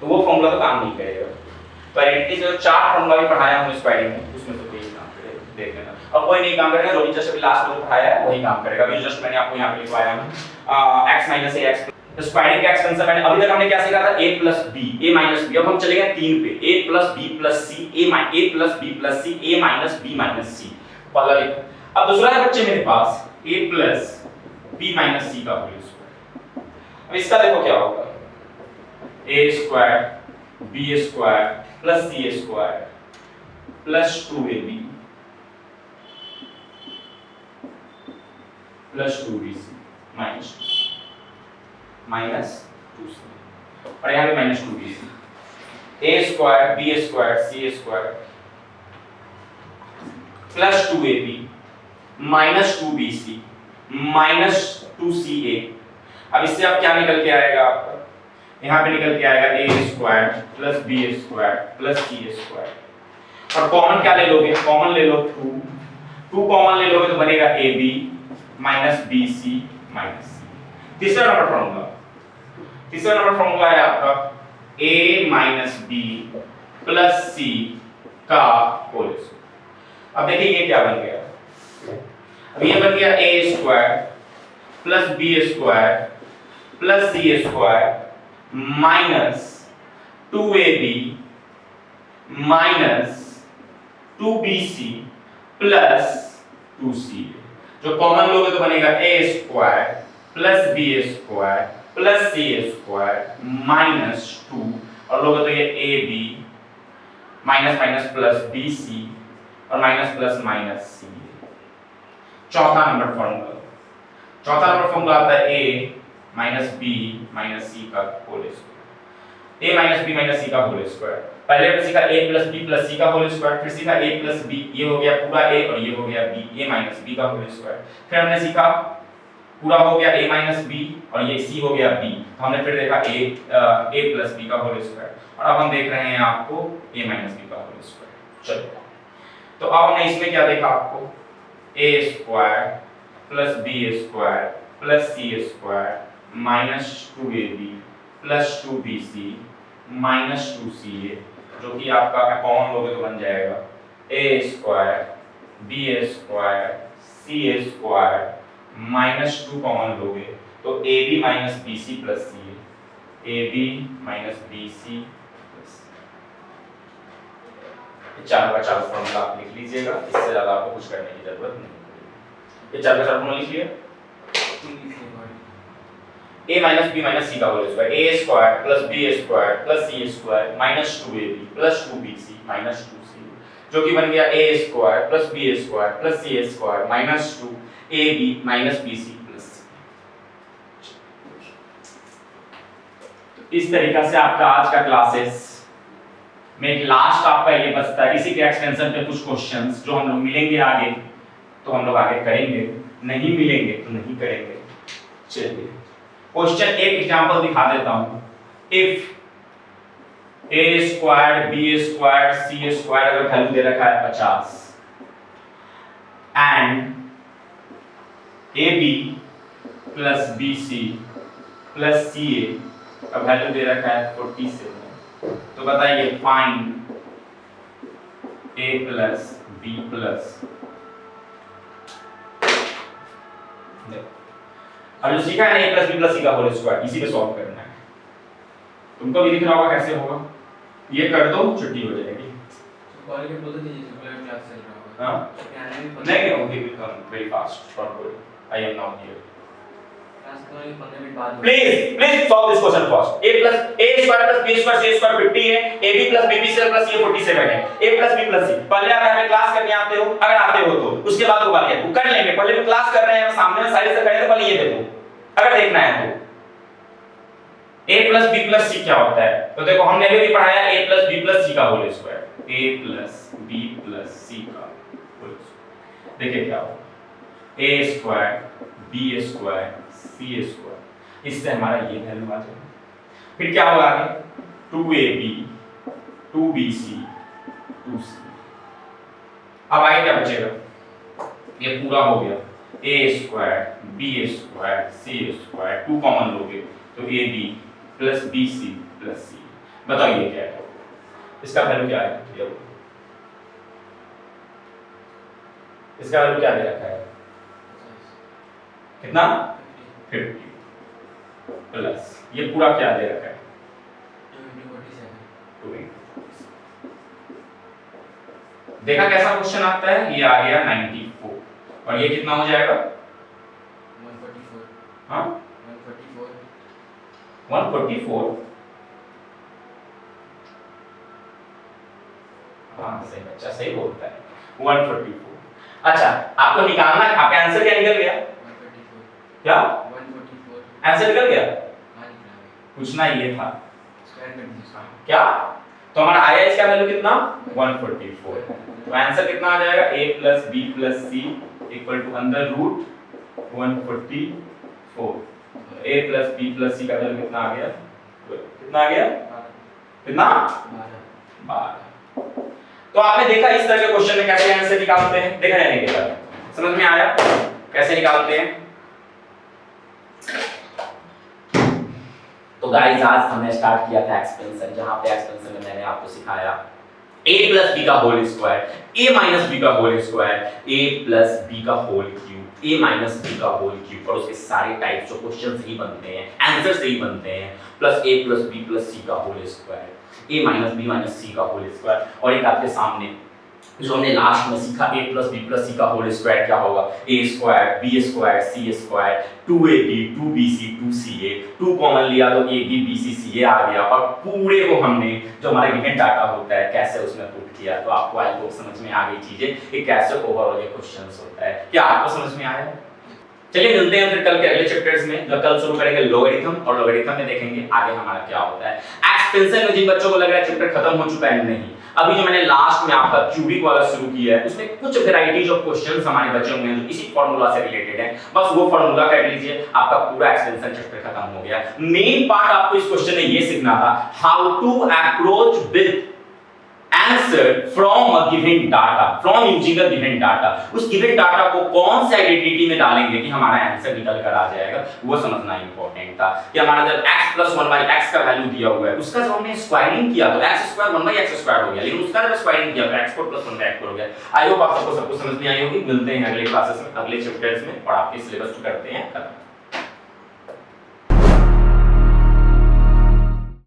[SPEAKER 1] तो वो फॉर्मूला तो काम नहीं करेगा। पैरेंटी जो चार फॉर्मूला भी पढ़ाया हूं स्क्वायरिंग में, उसमें से कोई काम करेगा, देख लेना। और कोई नहीं काम करेगा, जो भी जस्ट अभी लास्ट में पढ़ाया है वही काम करेगा। अभी जस्ट मैंने आपको यहाँ पे लिखवाया हूं x माइनस ax, तो स्क्वायरिंग का एक्सपेंशन मैंने अभी तक हमने क्या सीखा था, a plus b a minus b। अब हम चले गए 3 पे, a plus b plus c a plus b plus c a minus b minus c। पहला लिख। अब दूसरा है बच्चे मेरे पास a plus b minus c का होल स्क्वायर। अब इसका देखो क्या होगा, a square b square plus c square plus 2ab plus 2bc minus 2c, और यहाँ पे minus 2bc, a square b square c square plus 2ab minus 2bc -2ca। अब इससे अब क्या निकल के आएगा आपका, यहाँ पे निकल के आएगा a square plus b square plus c square. और कॉमन क्या ले लोगे, कॉमन ले लो 2 कॉमन ले लोगे तो बनेगा ab minus bc minus c। तीसरा नंबर फॉर्मूला है आपका a minus b plus c का होल स्क्वायर। अब देखिए ये क्या बन गया, अब ये बन गया a square plus b square plus c square minus 2ab minus 2bc plus 2ca। जो कॉमन लोगे तो बनेगा a square plus b square plus c square minus 2, और लोगे तो ये ab minus minus plus bc और माइनस प्लस माइनस c। चौथा नंबर फॉर्मूला आता है a minus b minus c का whole square. a minus b minus c का होल स्क्वायर, पहले हमने सीखा a plus b plus c का होल स्क्वायर, फिर सीखा a प्लस b, ये हो गया पूरा a और ये हो गया b, a माइनस b का होल स्क्वायर। फिर हमने सीखा पूरा हो गया a माइनस b और ये c हो गया b, तो हमने फिर देखा a प्लस b का होल स्क्वायर, और अब हम देख रहे हैं आपको a माइनस b का होल स्क्वायर। चलो तो अब हमने इसमें क्या देखा आपको, a square plus b square plus c square minus 2ab plus 2bc minus 2ca, जो कि आपका कॉमन लोगे तो बन जाएगा a square b square c square minus 2 common लोगे तो ab minus bc plus ca, ab minus bc plus चारों का चारों फॉर्मूला आप लिख लीजिएगा, इससे ज्यादा आपको कुछ करने की जरूरत नहीं। ये चारों का चारों फॉर्मूला लिख लिया, a minus b minus c का whole square, a square plus b square plus c square minus 2ab plus 2bc minus 2c, जो कि बन गया a square plus b square plus c square minus 2ab minus bc plus c। इस तरीका से आपका आज का क्लासेस में लास्ट आपका ये बचता है, इसी के एक्सटेंशन पे कुछ क्वेश्चंस जो हम लोग मिलेंगे आगे तो हम लोग आगे करेंगे, नहीं मिलेंगे तो नहीं करेंगे। चलिए क्वेश्चन एक एग्जांपल दिखा देता हूं। If a square b square c square अगर वैल्यू दे रखा है 50 and ab plus bc plus ca का वैल्यू दे रखा है 47, तो बताइए find a plus b plus. अब जो सीखा है ना a plus b plus c का होल स्क्वायर, इसी पे सॉल्व करना है। तुमको भी दिख रहा होगा कैसे होगा, ये कर दो छुट्टी हो जाएगी।
[SPEAKER 3] कॉल के बोल दीजिए रेगुलर क्लास चल रहा होगा।
[SPEAKER 1] हां नहीं okay will come very fast, don't worry, I am now here.
[SPEAKER 3] Class करने 15 मिनट बाद
[SPEAKER 1] please solve this question first. a square plus b square c square 50 है, ab plus bb square plus c 47 है, a plus b plus c। पहले आप हमें class करने आते हो, अगर आते हो तो उसके बाद को बात है कर लेंगे, पहले भी क्लास कर रहे हैं सामने में साइड से खड़े तो पहले ये देखो, अगर देखना है तो a plus b plus c क्या होता है, तो देखो हमने अभी भी पढ़ाया a plus b plus c का whole square, a plus b plus c का होल स्क्वायर। देखिए क्या होगा a square b square c square, इससे हमारा ये वैल्यू आ जाएगा। फिर क्या होगा आगे 2ab 2bc 2c। अब आगे क्या बचेगा, ये पूरा हो गया a square b square c square 2 common लोगे तो ab plus bc plus c। बताइए क्या है इसका वैल्यू, क्या है इसका वैल्यू क्या दे रखा है, कितना 50 प्लस ये पूरा क्या दे रखा है 247। देखा कैसा क्वेश्चन आता है, ये आ गया 94 और ये कितना हो जाएगा
[SPEAKER 3] 144।
[SPEAKER 1] हाँ 144। हाँ सही बच्चा सही बोलता है 144। अच्छा आपको निकालना, आपका आंसर क्या निकल गया,
[SPEAKER 3] 144
[SPEAKER 1] क्या
[SPEAKER 3] 144
[SPEAKER 1] आंसर निकल गया,
[SPEAKER 3] हाँ निकला है,
[SPEAKER 1] पूछना ये था
[SPEAKER 3] स्क्वायर कर दीजिए।
[SPEAKER 1] क्या, तो हमारा आया इसका वैल्यू कितना 144, तो आंसर कितना आ जाएगा a plus b plus c equal to under root 144 a plus b plus c का वैल्यू कितना आ गया? कितना आ गया? कितना? 12। तो आपने देखा इस तरह के क्वेश्चन में कैसे आंसर निकालते हैं, देखा या नहीं देखा? समझ में आया कैसे निकालते हैं? तो गाइस आज हमने स्टार्ट किया था एक्सपेंशन, जहां पे एक्सपेंशन में मैंने आपको सिखाया a प्लस b का whole square, a minus b का whole square, a plus b का whole cube, a minus b का होल क्यूब, और उसके सारे टाइप्स जो क्वेश्चन से ही बनते हैं, आंसर से ही बनते हैं, plus a plus b plus c का whole square, a minus b minus c का होल स्क्वायर, और एक आपके सामने जो हमने लास्ट में सीखा a plus b plus c का होल स्क्वायर क्या होगा? a square b square c square 2ab 2bc 2ca, 2 common लिया तो ab bc ca आ गया, और पूरे को हमने जो हमारा गिवन डाटा होता है कैसे उसमें पुट किया। तो आपको आई होप समझ में आ गई चीजें कि कैसे ओवरऑल ये क्वेश्चंस होता है। क्या आपको समझ में आया? चलिए मिलते हैं फिर कल के अगले चैप्टर्स में, जो कल शुरू करेंगे लॉगरिथम, और लॉगरिथम में देखेंगे आगे हमारा क्या होता है। एक्सपेंशन में जिन बच्चों को लग रहा है चैप्टर खत्म हो चुका है, नहीं, अभी जो मैंने लास्ट में आपका क्यूबिक वाला शुरू किया है उसमें कुछ वैरायटीज ऑफ क्वेश्चंस हमारे बचे हुए हैं जो इसी फार्मूला से रिलेटेड है, बस वो फार्मूला कर लीजिए, आपका पूरा एक्सपेंशन चैप्टर खत्म हो गया। मेन पार्ट आपको इस क्वेश्चन में ये सीखना था, how to approach with answer from a given data, from using a given data. उस गिवन डाटा को कौन से आइडेंटिटी में डालेंगे कि हमारा आंसर निकल कर आ जाएगा, वो समझना इंपॉर्टेंट था। कि हमारा जब x प्लस 1/x का वैल्यू दिया हुआ है, उसका जब हमने स्क्वायरिंग किया तो x स्क्वायर 1/x स्क्वायर हो गया, लेकिन उसका जब स्क्वायरिंग किया तो x प्लस 1/x हो गया। आई होप आप सबको सब कुछ समझ में आई होगी। मिलते हैं अगले क्लासेस में, अगले चैप्टर्स में, और आपके सिलेबस को करते हैं खत्म।